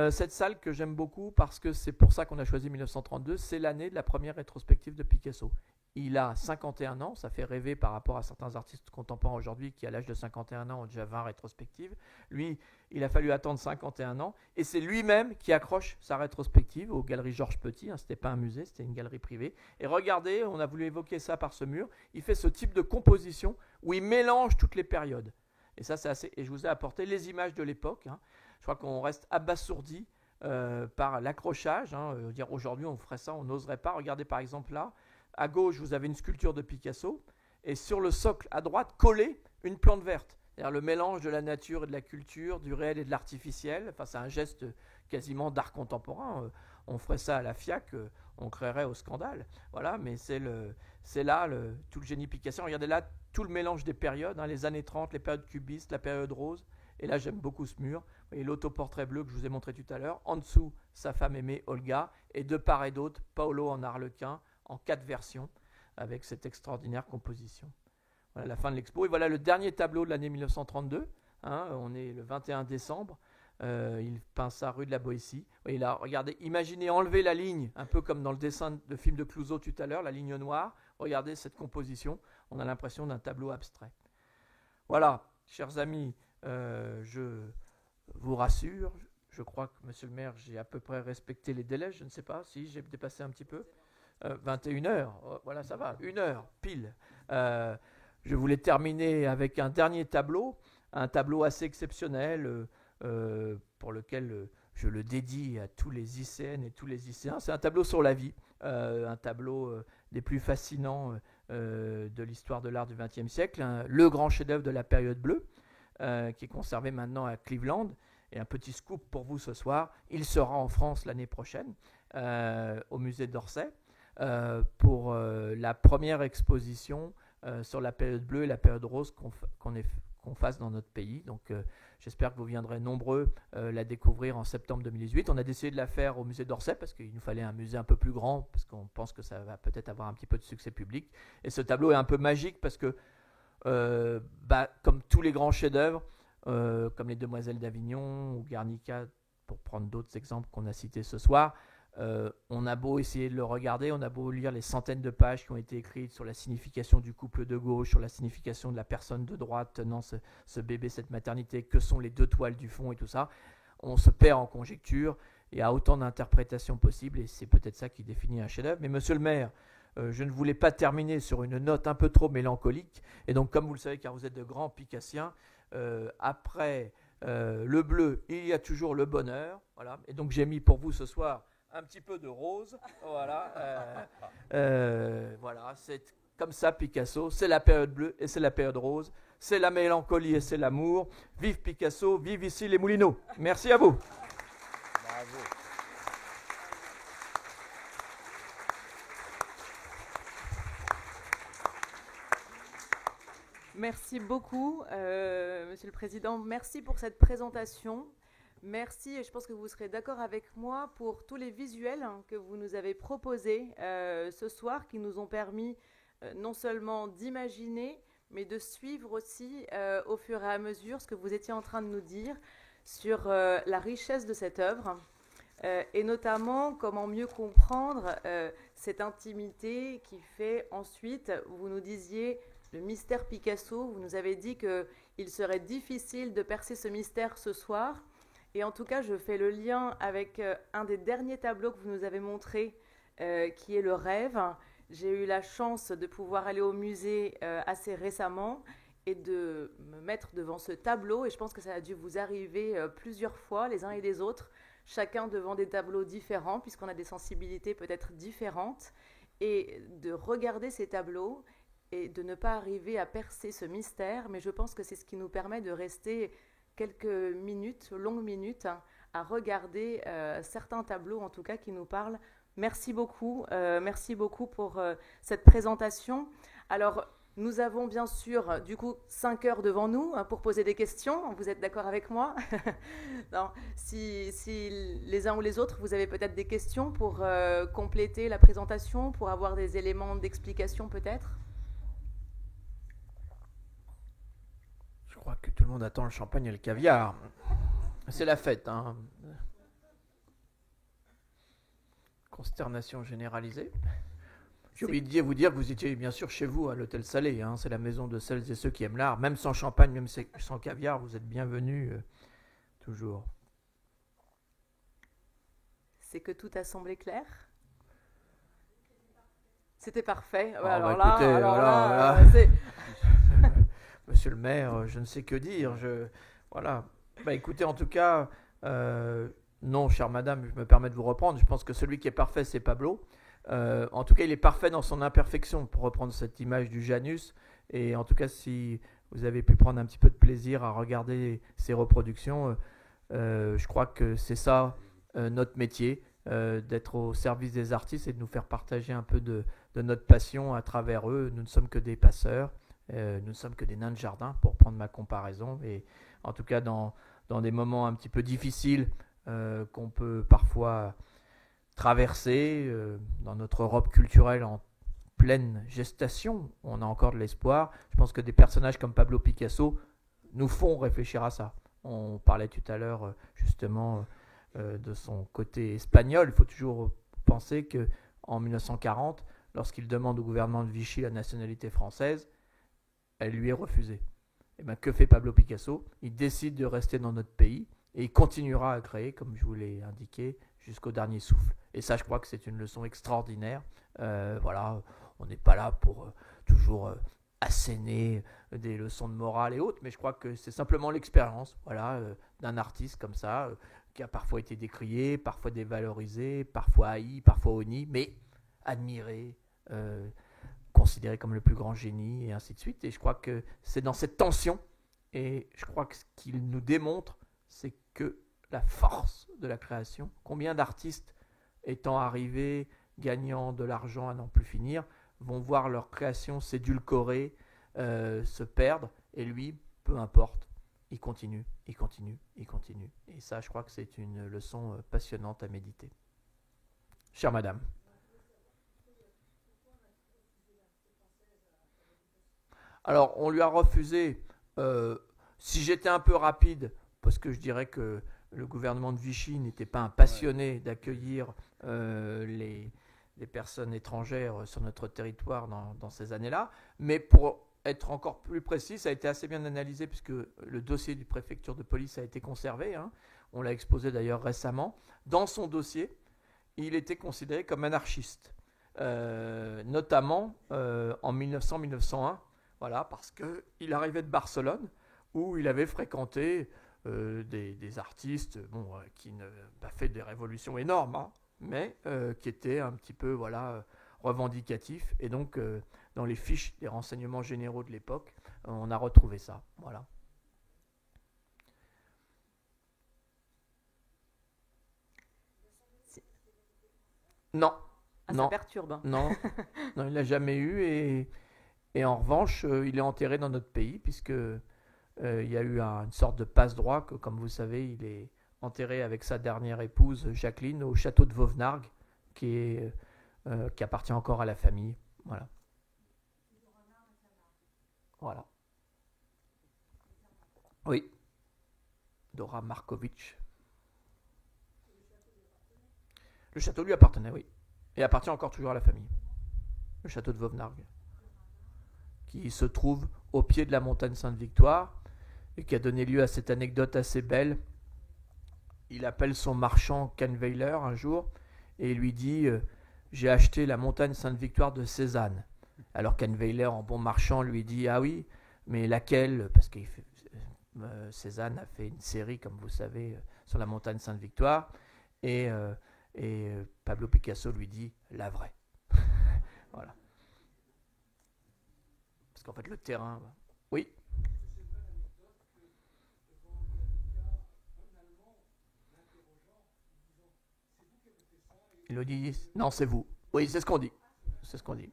cette salle que j'aime beaucoup parce que c'est pour ça qu'on a choisi 1932, c'est l'année de la première rétrospective de Picasso. Il a 51 ans, ça fait rêver par rapport à certains artistes contemporains aujourd'hui qui à l'âge de 51 ans ont déjà 20 rétrospectives. Lui, il a fallu attendre 51 ans et c'est lui-même qui accroche sa rétrospective aux Galeries Georges Petit, ce n'était pas un musée, c'était une galerie privée. Et regardez, on a voulu évoquer ça par ce mur, il fait ce type de composition où il mélange toutes les périodes. Et ça c'est assez, et je vous ai apporté les images de l'époque, Je crois qu'on reste abasourdi par l'accrochage. Dire aujourd'hui on ferait ça, on n'oserait pas. Regardez par exemple là, à gauche vous avez une sculpture de Picasso et sur le socle à droite collé une plante verte. C'est-à-dire le mélange de la nature et de la culture, du réel et de l'artificiel. Enfin, c'est un geste quasiment d'art contemporain. On ferait ça à la FIAC, on créerait au scandale. Voilà, mais c'est là tout le génie Picasso. Regardez là tout le mélange des périodes, les années 30, les périodes cubistes, la période rose. Et là, j'aime beaucoup ce mur. Vous voyez l'autoportrait bleu que je vous ai montré tout à l'heure. En dessous, sa femme aimée, Olga. Et de part et d'autre, Paolo en arlequin, en 4 versions, avec cette extraordinaire composition. Voilà la fin de l'expo. Et voilà le dernier tableau de l'année 1932. On est le 21 décembre. Il peint ça rue de la Boétie. Vous voyez là, regardez, imaginez enlever la ligne, un peu comme dans le dessin de film de Clouzot tout à l'heure, la ligne noire. Regardez cette composition. On a l'impression d'un tableau abstrait. Voilà, chers amis. Je vous rassure, je crois que, monsieur le maire, j'ai à peu près respecté les délais, je ne sais pas si j'ai dépassé un petit peu. 21h, voilà, ça va, 1 heure, pile. Je voulais terminer avec un dernier tableau, un tableau assez exceptionnel pour lequel je le dédie à tous les ICN et tous les lycéens. C'est un tableau sur la vie, un tableau des plus fascinants de l'histoire de l'art du XXe siècle, le grand chef-d'œuvre de la période bleue, qui est conservé maintenant à Cleveland. Et un petit scoop pour vous ce soir, il sera en France l'année prochaine, au musée d'Orsay, pour la première exposition sur la période bleue et la période rose qu'on fasse dans notre pays. Donc j'espère que vous viendrez nombreux la découvrir en septembre 2018. On a décidé de la faire au musée d'Orsay parce qu'il nous fallait un musée un peu plus grand, parce qu'on pense que ça va peut-être avoir un petit peu de succès public. Et ce tableau est un peu magique parce que comme tous les grands chefs-d'œuvre, comme les Demoiselles d'Avignon ou Guernica, pour prendre d'autres exemples qu'on a cités ce soir, on a beau essayer de le regarder, on a beau lire les centaines de pages qui ont été écrites sur la signification du couple de gauche, sur la signification de la personne de droite tenant ce bébé, cette maternité, que sont les 2 toiles du fond et tout ça, on se perd en conjecture et à autant d'interprétations possibles, et c'est peut-être ça qui définit un chef-d'œuvre. Mais monsieur le maire, je ne voulais pas terminer sur une note un peu trop mélancolique. Et donc, comme vous le savez, car vous êtes de grands picassiens, après le bleu, il y a toujours le bonheur. Voilà. Et donc, j'ai mis pour vous ce soir un petit peu de rose. Voilà. Voilà. C'est comme ça, Picasso. C'est la période bleue et c'est la période rose. C'est la mélancolie et c'est l'amour. Vive Picasso, vive ici les Moulineaux. Merci à vous. Bravo. Merci beaucoup, Monsieur le Président. Merci pour cette présentation. Merci, et je pense que vous serez d'accord avec moi pour tous les visuels que vous nous avez proposés ce soir, qui nous ont permis non seulement d'imaginer, mais de suivre aussi au fur et à mesure ce que vous étiez en train de nous dire sur la richesse de cette œuvre, et notamment comment mieux comprendre cette intimité qui fait ensuite, vous nous disiez, le mystère Picasso. Vous nous avez dit qu'il serait difficile de percer ce mystère ce soir. Et en tout cas, je fais le lien avec un des derniers tableaux que vous nous avez montré, qui est le rêve. J'ai eu la chance de pouvoir aller au musée assez récemment et de me mettre devant ce tableau, et je pense que ça a dû vous arriver plusieurs fois, les uns et les autres, chacun devant des tableaux différents, puisqu'on a des sensibilités peut-être différentes, et de regarder ces tableaux et de ne pas arriver à percer ce mystère, mais je pense que c'est ce qui nous permet de rester quelques minutes, longues minutes, hein, à regarder certains tableaux en tout cas qui nous parlent. Merci beaucoup pour cette présentation. Alors, nous avons bien sûr du coup 5 heures devant nous hein, pour poser des questions. Vous êtes d'accord avec moi? Non, si les uns ou les autres, vous avez peut-être des questions pour compléter la présentation, pour avoir des éléments d'explication peut-être? Je crois que tout le monde attend le champagne et le caviar. C'est la fête, hein. Consternation généralisée. J'ai oublié de vous dire que vous étiez bien sûr chez vous à l'Hôtel Salé. Hein. C'est la maison de celles et ceux qui aiment l'art. Même sans champagne, même sans caviar, vous êtes bienvenus toujours. C'est que tout a semblé clair? C'était parfait. Ouais, alors là, Monsieur le maire, je ne sais que dire. Voilà. Bah, écoutez, en tout cas, non, chère madame, je me permets de vous reprendre. Je pense que celui qui est parfait, c'est Pablo. En tout cas, il est parfait dans son imperfection, pour reprendre cette image du Janus. Et en tout cas, si vous avez pu prendre un petit peu de plaisir à regarder ces reproductions, je crois que c'est ça notre métier, d'être au service des artistes et de nous faire partager un peu de notre passion à travers eux. Nous ne sommes que des passeurs, nous ne sommes que des nains de jardin, pour prendre ma comparaison. Et en tout cas, dans des moments un petit peu difficiles qu'on peut parfois traverser, dans notre Europe culturelle en pleine gestation, on a encore de l'espoir. Je pense que des personnages comme Pablo Picasso nous font réfléchir à ça. On parlait tout à l'heure justement de son côté espagnol. Il faut toujours penser qu'en 1940, lorsqu'il demande au gouvernement de Vichy la nationalité française, elle lui est refusée. Et bien, que fait Pablo Picasso? Il décide de rester dans notre pays et il continuera à créer, comme je vous l'ai indiqué, jusqu'au dernier souffle. Et ça, je crois que c'est une leçon extraordinaire. Voilà, on n'est pas là pour toujours asséner des leçons de morale et autres, mais je crois que c'est simplement l'expérience, voilà, d'un artiste comme ça, qui a parfois été décrié, parfois dévalorisé, parfois haï, parfois honni, mais admiré, considéré comme le plus grand génie, et ainsi de suite. Et je crois que c'est dans cette tension, et je crois que ce qu'il nous démontre, c'est que la force de la création, combien d'artistes étant arrivés, gagnant de l'argent à n'en plus finir, vont voir leur création s'édulcorer, se perdre, et lui, peu importe, il continue, il continue, il continue. Et ça, je crois que c'est une leçon passionnante à méditer. Chère madame. Alors, on lui a refusé, si j'étais un peu rapide, parce que je dirais que le gouvernement de Vichy n'était pas un passionné d'accueillir les personnes étrangères sur notre territoire dans ces années-là. Mais pour être encore plus précis, ça a été assez bien analysé puisque le dossier du préfecture de police a été conservé. Hein. On l'a exposé d'ailleurs récemment. Dans son dossier, il était considéré comme anarchiste, notamment en 1900-1901, voilà, parce qu'il arrivait de Barcelone où il avait fréquenté des artistes qui n'ont pas fait des révolutions énormes, hein, mais qui étaient un petit peu revendicatifs. Et donc, dans les fiches des renseignements généraux de l'époque, on a retrouvé ça. Voilà. Non. Ah, non. Ça perturbe. Non, non, il ne l'a jamais eu. Et en revanche, il est enterré dans notre pays, puisque il y a eu une sorte de passe-droit, que, comme vous savez, il est enterré avec sa dernière épouse, Jacqueline, au château de Vauvenargues, qui appartient encore à la famille. Voilà. Voilà. Oui. Dora Markovic. Le château lui appartenait, oui. Et appartient encore toujours à la famille. Le château de Vauvenargues, qui se trouve au pied de la montagne Sainte-Victoire et qui a donné lieu à cette anecdote assez belle. Il appelle son marchand Kahnweiler un jour et il lui dit j'ai acheté la montagne Sainte-Victoire de Cézanne. Alors Kahnweiler, en bon marchand, lui dit, ah oui, mais laquelle? Parce que Cézanne a fait une série, comme vous savez, sur la montagne Sainte-Victoire. Et Pablo Picasso lui dit, la vraie. Voilà. Parce qu'en fait, le terrain... Oui. Il le dit, non, c'est vous. Oui, c'est ce qu'on dit. C'est ce qu'on dit.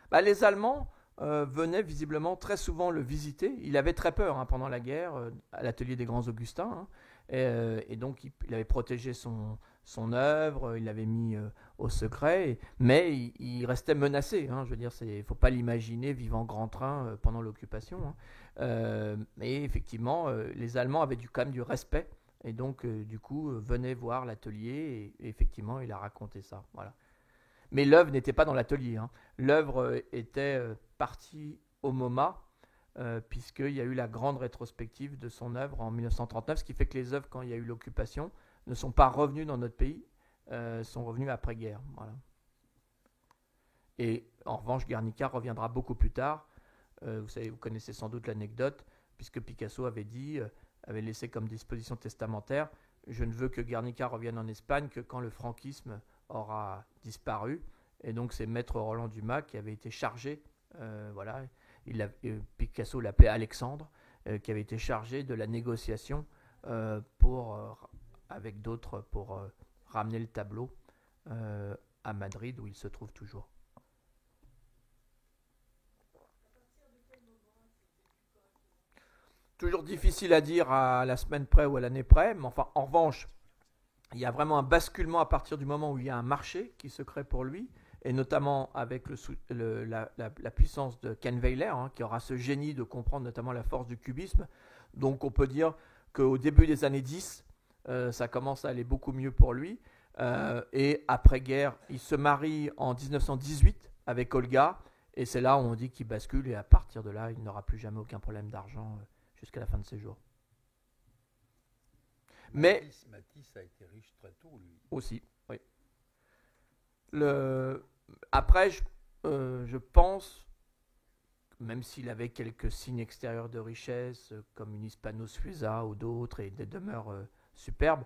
Bah, les Allemands venaient visiblement très souvent le visiter. Il avait très peur pendant la guerre, à l'atelier des Grands Augustins. Et donc, il avait protégé son œuvre, il l'avait mis au secret, mais il restait menacé. Je veux dire, il ne faut pas l'imaginer vivant grand train pendant l'occupation. Mais effectivement, les Allemands avaient quand même du respect. Et donc, du coup, venait voir l'atelier et effectivement, il a raconté ça. Voilà. Mais l'œuvre n'était pas dans l'atelier. L'œuvre était partie au MoMA, puisqu'il y a eu la grande rétrospective de son œuvre en 1939, ce qui fait que les œuvres, quand il y a eu l'occupation, ne sont pas revenues dans notre pays, sont revenues après-guerre. Voilà. Et en revanche, Guernica reviendra beaucoup plus tard. Vous connaissez sans doute l'anecdote, puisque Picasso avait laissé comme disposition testamentaire, je ne veux que Guernica revienne en Espagne que quand le franquisme aura disparu. Et donc c'est Maître Roland Dumas qui avait été chargé, Picasso l'appelait Alexandre, qui avait été chargé de la négociation avec d'autres pour ramener le tableau à Madrid où il se trouve toujours. Toujours difficile à dire à la semaine près ou à l'année près, mais enfin, en revanche, il y a vraiment un basculement à partir du moment où il y a un marché qui se crée pour lui, et notamment avec la puissance de Kahnweiler, qui aura ce génie de comprendre notamment la force du cubisme. Donc on peut dire qu'au début des années 10, ça commence à aller beaucoup mieux pour lui, et après-guerre, il se marie en 1918 avec Olga, et c'est là où on dit qu'il bascule, et à partir de là, il n'aura plus jamais aucun problème d'argent jusqu'à la fin de ses jours. Mais Matisse a été riche très tôt, lui. Aussi, oui. Après, je pense, même s'il avait quelques signes extérieurs de richesse, comme une Hispano-Suiza ou d'autres, et des demeures superbes,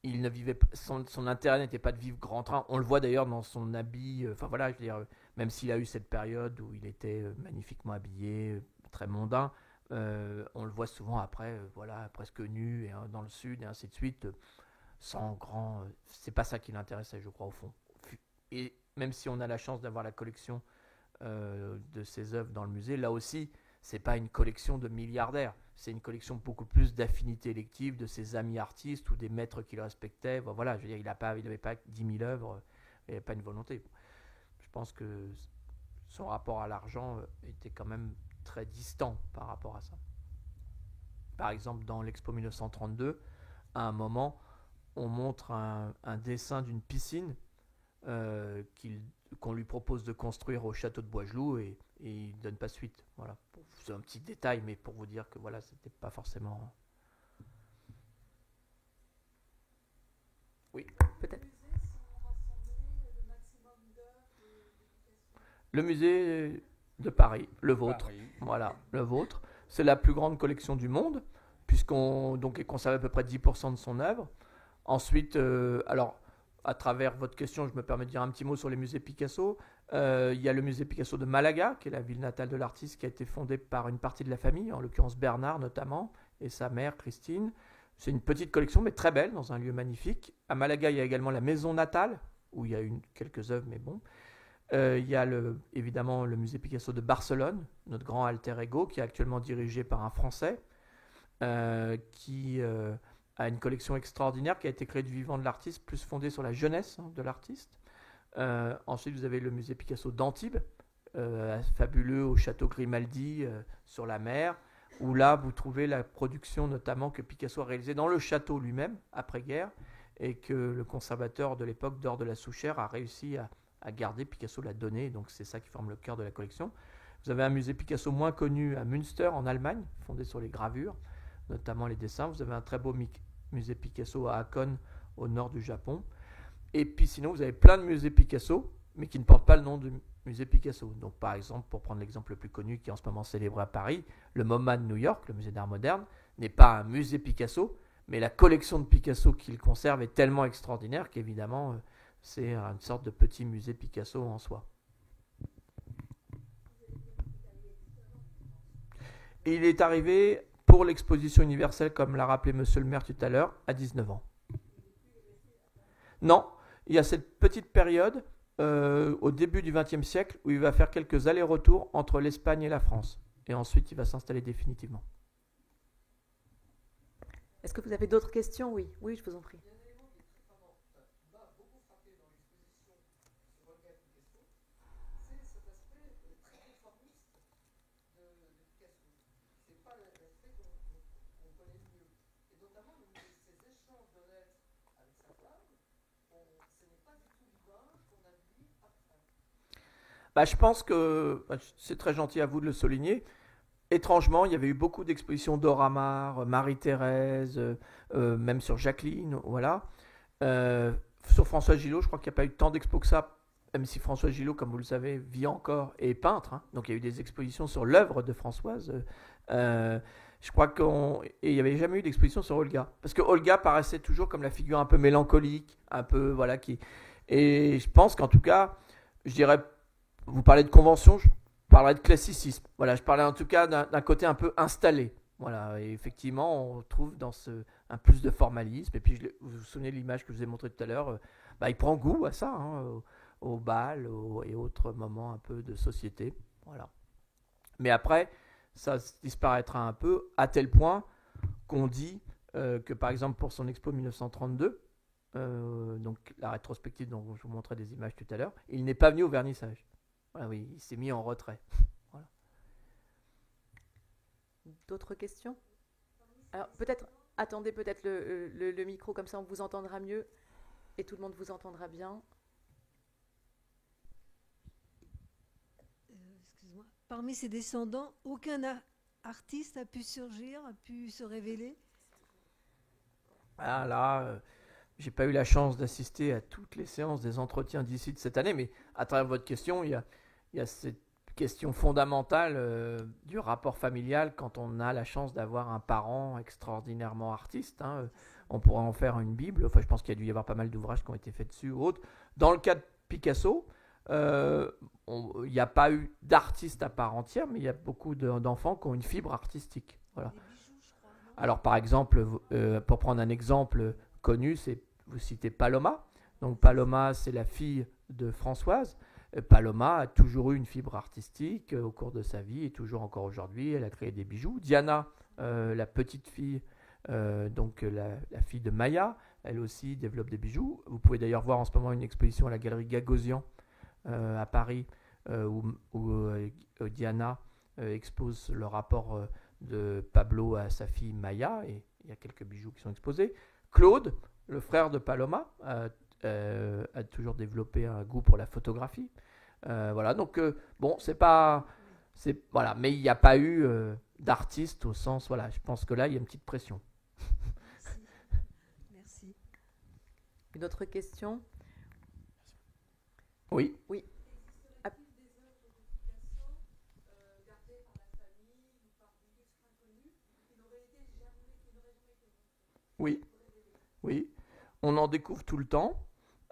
il ne vivait son intérêt n'était pas de vivre grand train. On le voit d'ailleurs dans son habit. Je veux dire, même s'il a eu cette période où il était magnifiquement habillé, très mondain, on le voit souvent après, presque nu, et dans le sud, et ainsi de suite, sans grand. C'est pas ça qui l'intéressait, je crois, au fond. Et même si on a la chance d'avoir la collection de ses œuvres dans le musée, là aussi, c'est pas une collection de milliardaires. C'est une collection beaucoup plus d'affinités électives de ses amis artistes ou des maîtres qu'il respectait. Voilà, je veux dire, il n'avait pas 10 000 œuvres, il n'avait pas une volonté. Je pense que son rapport à l'argent était quand même très distant par rapport à ça. Par exemple, dans l'Expo 1932, à un moment, on montre un dessin d'une piscine qu'on lui propose de construire au château de Boisgeloup et il ne donne pas suite. Voilà. C'est un petit détail, mais pour vous dire que voilà, c'était pas forcément. Oui, peut-être. Le musée de Paris, le vôtre. Voilà, le vôtre. C'est la plus grande collection du monde, puisqu'on conserve à peu près 10% de son œuvre. Ensuite, alors, à travers votre question, je me permets de dire un petit mot sur les musées Picasso. Il y a le musée Picasso de Malaga, qui est la ville natale de l'artiste, qui a été fondée par une partie de la famille, en l'occurrence Bernard notamment, et sa mère Christine. C'est une petite collection, mais très belle, dans un lieu magnifique. À Malaga, il y a également la maison natale, où il y a quelques œuvres, mais bon. Il y a évidemment le musée Picasso de Barcelone, notre grand alter ego, qui est actuellement dirigé par un Français, qui a une collection extraordinaire qui a été créée du vivant de l'artiste, plus fondée sur la jeunesse de l'artiste. Ensuite, vous avez le musée Picasso d'Antibes, fabuleux au château Grimaldi sur la mer, où là, vous trouvez la production notamment que Picasso a réalisée dans le château lui-même, après-guerre, et que le conservateur de l'époque, Dore de la Souchère, a réussi à garder. Picasso l'a donné, donc c'est ça qui forme le cœur de la collection. Vous avez un musée Picasso moins connu à Münster, en Allemagne, fondé sur les gravures, notamment les dessins. Vous avez un très beau musée Picasso à Hakone, au nord du Japon. Et puis sinon, vous avez plein de musées Picasso mais qui ne portent pas le nom du musée Picasso. Donc par exemple, pour prendre l'exemple le plus connu qui est en ce moment célébré à Paris, le MoMA de New York, le musée d'art moderne, n'est pas un musée Picasso, mais la collection de Picasso qu'il conserve est tellement extraordinaire qu'évidemment, c'est une sorte de petit musée Picasso en soi. Il est arrivé pour l'exposition universelle, comme l'a rappelé Monsieur le maire tout à l'heure, à 19 ans. Non, il y a cette petite période au début du XXe siècle où il va faire quelques allers-retours entre l'Espagne et la France. Et ensuite, il va s'installer définitivement. Est-ce que vous avez d'autres questions? Oui, oui, je vous en prie. Je pense que c'est très gentil à vous de le souligner. Étrangement, il y avait eu beaucoup d'expositions d'Oramar, Marie-Thérèse, même sur Jacqueline, voilà. Sur François Gillot, je crois qu'il n'y a pas eu tant d'expos que ça, même si François Gillot, comme vous le savez, vit encore et est peintre. Hein. Donc il y a eu des expositions sur l'œuvre de Françoise. Je crois et il n'y avait jamais eu d'exposition sur Olga. Parce que Olga paraissait toujours comme la figure un peu mélancolique, un peu, voilà, Et je pense qu'en tout cas, je dirais, vous parlez de convention, je parlerais de classicisme. Voilà, je parlais en tout cas d'un côté un peu installé. Voilà, et effectivement, on trouve dans un plus de formalisme. Et puis, vous vous souvenez de l'image que je vous ai montrée tout à l'heure, il prend goût à ça, hein, au bal et autres moments un peu de société. Voilà. Mais après, ça disparaîtra un peu, à tel point qu'on dit que, par exemple, pour son expo 1932, donc la rétrospective dont je vous montrais des images tout à l'heure, il n'est pas venu au vernissage. Voilà, oui, il s'est mis en retrait. Voilà. D'autres questions? Alors peut-être, attendez peut-être le micro, comme ça on vous entendra mieux et tout le monde vous entendra bien. Excuse-moi. Parmi ses descendants, aucun artiste a pu surgir, a pu se révéler? Ah là, j'ai pas eu la chance d'assister à toutes les séances des entretiens d'ici de cette année, mais à travers votre question, il y a cette question fondamentale du rapport familial quand on a la chance d'avoir un parent extraordinairement artiste. Hein. On pourrait en faire une bible. Enfin, je pense qu'il y a dû y avoir pas mal d'ouvrages qui ont été faits dessus ou autres. Dans le cas de Picasso, il n'y a pas eu d'artiste à part entière, mais il y a beaucoup d'enfants qui ont une fibre artistique. Voilà. Alors, par exemple, pour prendre un exemple connu, vous citez Paloma. Donc, Paloma, c'est la fille de Françoise. Paloma a toujours eu une fibre artistique au cours de sa vie et toujours encore aujourd'hui. Elle a créé des bijoux. Diana, la petite fille, donc la fille de Maya, elle aussi développe des bijoux. Vous pouvez d'ailleurs voir en ce moment une exposition à la galerie Gagosian à Paris où Diana expose le rapport de Pablo à sa fille Maya et il y a quelques bijoux qui sont exposés. Claude, le frère de Paloma, a toujours développé un goût pour la photographie. Voilà, donc voilà, mais il n'y a pas eu d'artiste au sens, voilà, je pense que là il y a une petite pression. Merci. Une autre question? Oui. Oui. Oui. Oui. On en découvre tout le temps,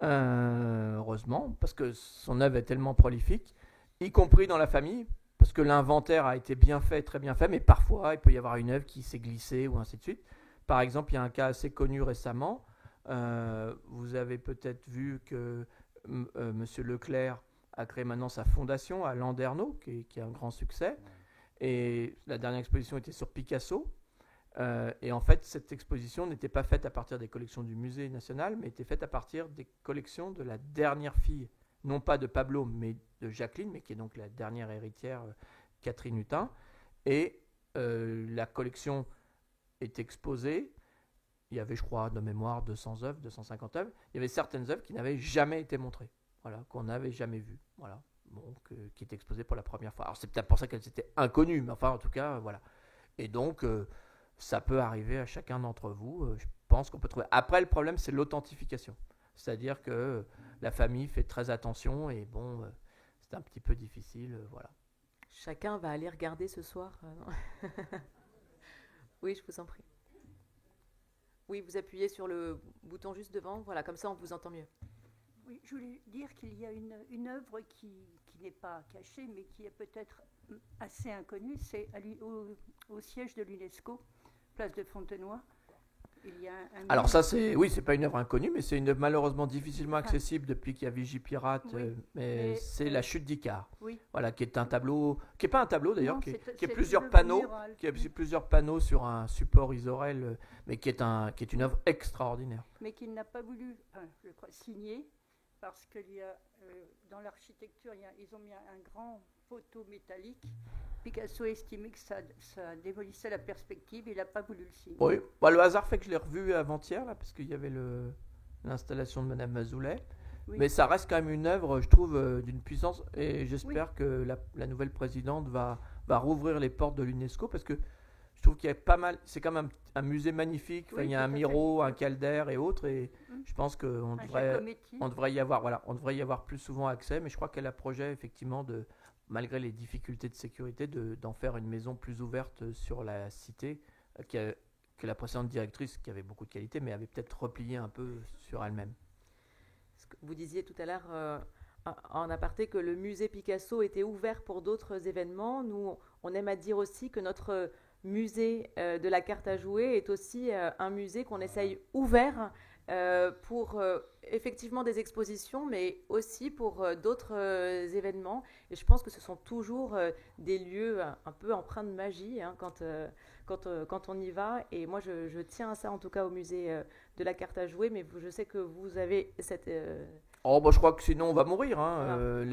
heureusement, parce que son œuvre est tellement prolifique, y compris dans la famille, parce que l'inventaire a été bien fait, très bien fait, mais parfois il peut y avoir une œuvre qui s'est glissée ou ainsi de suite. Par exemple, il y a un cas assez connu récemment. Vous avez peut-être vu que Monsieur Leclerc a créé maintenant sa fondation à Landerneau, qui est un grand succès. Et la dernière exposition était sur Picasso. Et en fait, cette exposition n'était pas faite à partir des collections du Musée national, mais était faite à partir des collections de la dernière fille, non pas de Pablo, mais de Jacqueline, mais qui est donc la dernière héritière, Catherine Hutin. Et la collection est exposée. Il y avait, je crois, de mémoire, 200 œuvres, 250 œuvres. Il y avait certaines œuvres qui n'avaient jamais été montrées, voilà, qu'on n'avait jamais vues, voilà, donc, qui étaient exposées pour la première fois. Alors c'est peut-être pour ça qu'elles étaient inconnues, mais enfin, en tout cas, voilà. Et donc, ça peut arriver à chacun d'entre vous. Je pense qu'on peut trouver. Après, le problème, c'est l'authentification. C'est-à-dire que la famille fait très attention et bon, c'est un petit peu difficile, voilà. Chacun va aller regarder ce soir. Oui, je vous en prie. Oui, vous appuyez sur le bouton juste devant, voilà, comme ça on vous entend mieux. Oui, je voulais dire qu'il y a une œuvre qui n'est pas cachée, mais qui est peut-être assez inconnue. C'est au siège de l'UNESCO, place de Fontenoy. Il y a Alors ça, c'est pas une œuvre inconnue, mais c'est une œuvre malheureusement difficilement accessible depuis qu'il y a Vigipirate. Oui, mais c'est La Chute d'Icare. Oui. Voilà, qui est un tableau, qui est pas un tableau d'ailleurs, qui est plusieurs panneaux, qui est plusieurs panneaux sur un support isorel, mais qui est une œuvre extraordinaire. Mais qu'il n'a pas voulu, je crois, signer. Parce qu'il y a, dans l'architecture, ils ont mis un grand poteau métallique. Picasso estimait que ça démolissait la perspective, il n'a pas voulu le signer. Oui, bah, le hasard fait que je l'ai revu avant-hier, là, parce qu'il y avait l'installation de Madame Mazoulet. Oui. Mais ça reste quand même une œuvre, je trouve, d'une puissance. Et j'espère que la nouvelle présidente va rouvrir les portes de l'UNESCO, parce que je trouve qu'il y a pas mal. C'est quand même un musée magnifique. Enfin, il y a un Miro, un Calder et autres. Et je pense qu'on devrait y avoir plus souvent accès. Mais je crois qu'elle a projet, effectivement, malgré les difficultés de sécurité, d'en faire une maison plus ouverte sur la cité, que la précédente directrice, qui avait beaucoup de qualité, mais avait peut-être replié un peu sur elle-même. Vous disiez tout à l'heure en aparté que le musée Picasso était ouvert pour d'autres événements. Nous, on aime à dire aussi que notre musée de la carte à jouer est aussi un musée qu'on essaye ouvert pour effectivement des expositions, mais aussi pour d'autres événements. Et je pense que ce sont toujours des lieux un peu empreints de magie quand on y va. Et moi, je tiens à ça, en tout cas, au musée de la carte à jouer. Mais je sais que vous avez cette... je crois que sinon, on va mourir. Voilà.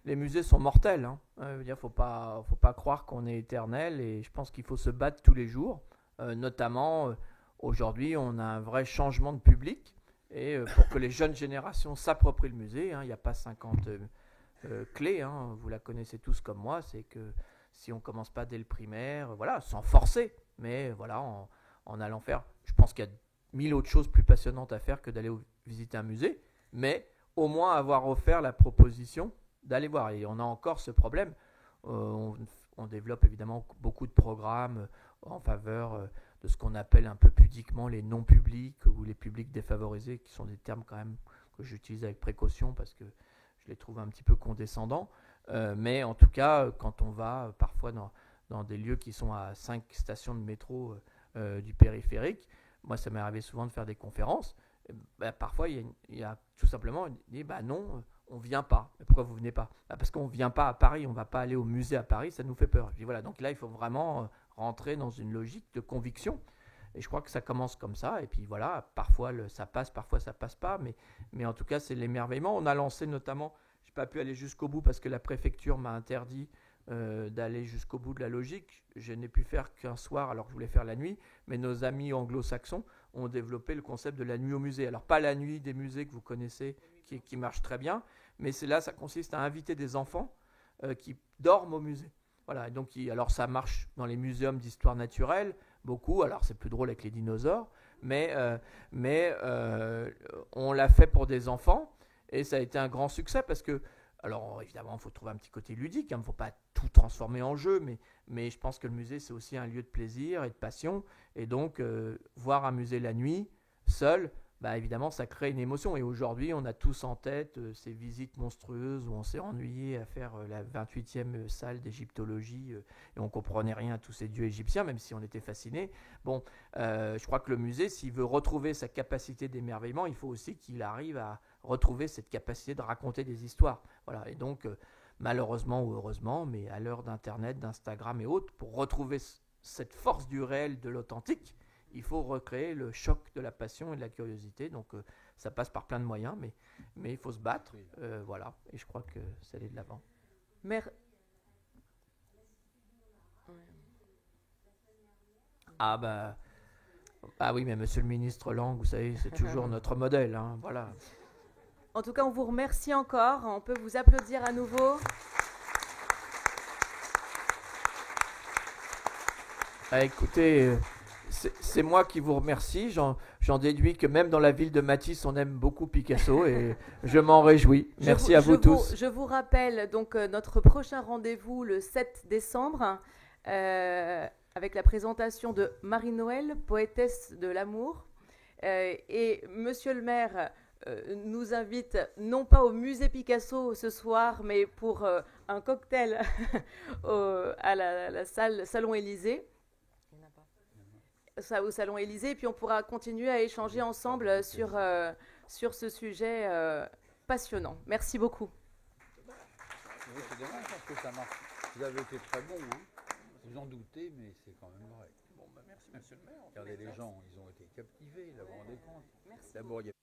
Les musées sont mortels. Il faut pas croire qu'on est éternel. Et je pense qu'il faut se battre tous les jours. Notamment, aujourd'hui, on a un vrai changement de public. Et pour que les jeunes générations s'approprient le musée, il n'y a pas 50 clés. Vous la connaissez tous comme moi. C'est que si on ne commence pas dès le primaire, sans forcer, mais en allant faire... Je pense qu'il y a 1000 autres choses plus passionnantes à faire que d'aller visiter un musée. Mais au moins avoir offert la proposition d'aller voir. Et on a encore ce problème. On développe évidemment beaucoup de programmes en faveur de ce qu'on appelle un peu pudiquement les non-publics ou les publics défavorisés, qui sont des termes quand même que j'utilise avec précaution parce que je les trouve un petit peu condescendants. Mais en tout cas, quand on va parfois dans des lieux qui sont à 5 stations de métro du périphérique, moi ça m'est arrivé souvent de faire des conférences. Parfois il y a tout simplement dit non, on ne vient pas. Mais pourquoi vous ne venez pas? Parce qu'on ne vient pas à Paris, on ne va pas aller au musée à Paris, ça nous fait peur. Et puis voilà, donc là il faut vraiment rentrer dans une logique de conviction. Et je crois que ça commence comme ça. Et puis voilà, parfois ça passe, parfois ça passe pas. Mais en tout cas, c'est l'émerveillement. On a lancé notamment, je n'ai pas pu aller jusqu'au bout parce que la préfecture m'a interdit d'aller jusqu'au bout de la logique. Je n'ai pu faire qu'un soir alors que je voulais faire la nuit. Mais nos amis anglo-saxons ont développé le concept de la nuit au musée. Alors pas la nuit des musées que vous connaissez, qui marche très bien. Mais ça consiste à inviter des enfants qui dorment au musée. Voilà, donc alors ça marche dans les muséums d'histoire naturelle, beaucoup. Alors c'est plus drôle avec les dinosaures, mais on l'a fait pour des enfants et ça a été un grand succès parce que, alors évidemment, il faut trouver un petit côté ludique, il ne faut pas tout transformer en jeu, mais je pense que le musée c'est aussi un lieu de plaisir et de passion. Et donc voir un musée la nuit, seul, évidemment, ça crée une émotion. Et aujourd'hui, on a tous en tête ces visites monstrueuses où on s'est ennuyé à faire la 28e salle d'égyptologie et on ne comprenait rien à tous ces dieux égyptiens, même si on était fascinés. Bon, je crois que le musée, s'il veut retrouver sa capacité d'émerveillement, il faut aussi qu'il arrive à retrouver cette capacité de raconter des histoires. Voilà. Et donc, malheureusement ou heureusement, mais à l'heure d'Internet, d'Instagram et autres, pour retrouver cette force du réel, de l'authentique, il faut recréer le choc de la passion et de la curiosité. Donc, ça passe par plein de moyens, mais il faut se battre. Voilà. Et je crois que c'est aller de l'avant. Ah oui, mais monsieur le ministre Lang, vous savez, c'est toujours notre modèle. Voilà. En tout cas, on vous remercie encore. On peut vous applaudir à nouveau. Écoutez... c'est moi qui vous remercie. J'en déduis que même dans la ville de Matisse, on aime beaucoup Picasso et je m'en réjouis. Merci à vous tous. Je vous rappelle donc notre prochain rendez-vous le 7 décembre avec la présentation de Marie-Noël, poétesse de l'amour. Et Monsieur le maire nous invite non pas au musée Picasso ce soir, mais pour un cocktail à la salle Salon Élysée. Au Salon Élysée, et puis on pourra continuer à échanger ensemble sur ce sujet passionnant. Merci beaucoup. C'est dommage parce que ça marche. Vous avez été très bon, hein. Vous en doutez, mais c'est quand même vrai. Bon, merci, monsieur le maire. Regardez les gens, ils ont été captivés, là, vous vous rendez compte. Merci. D'abord, il y a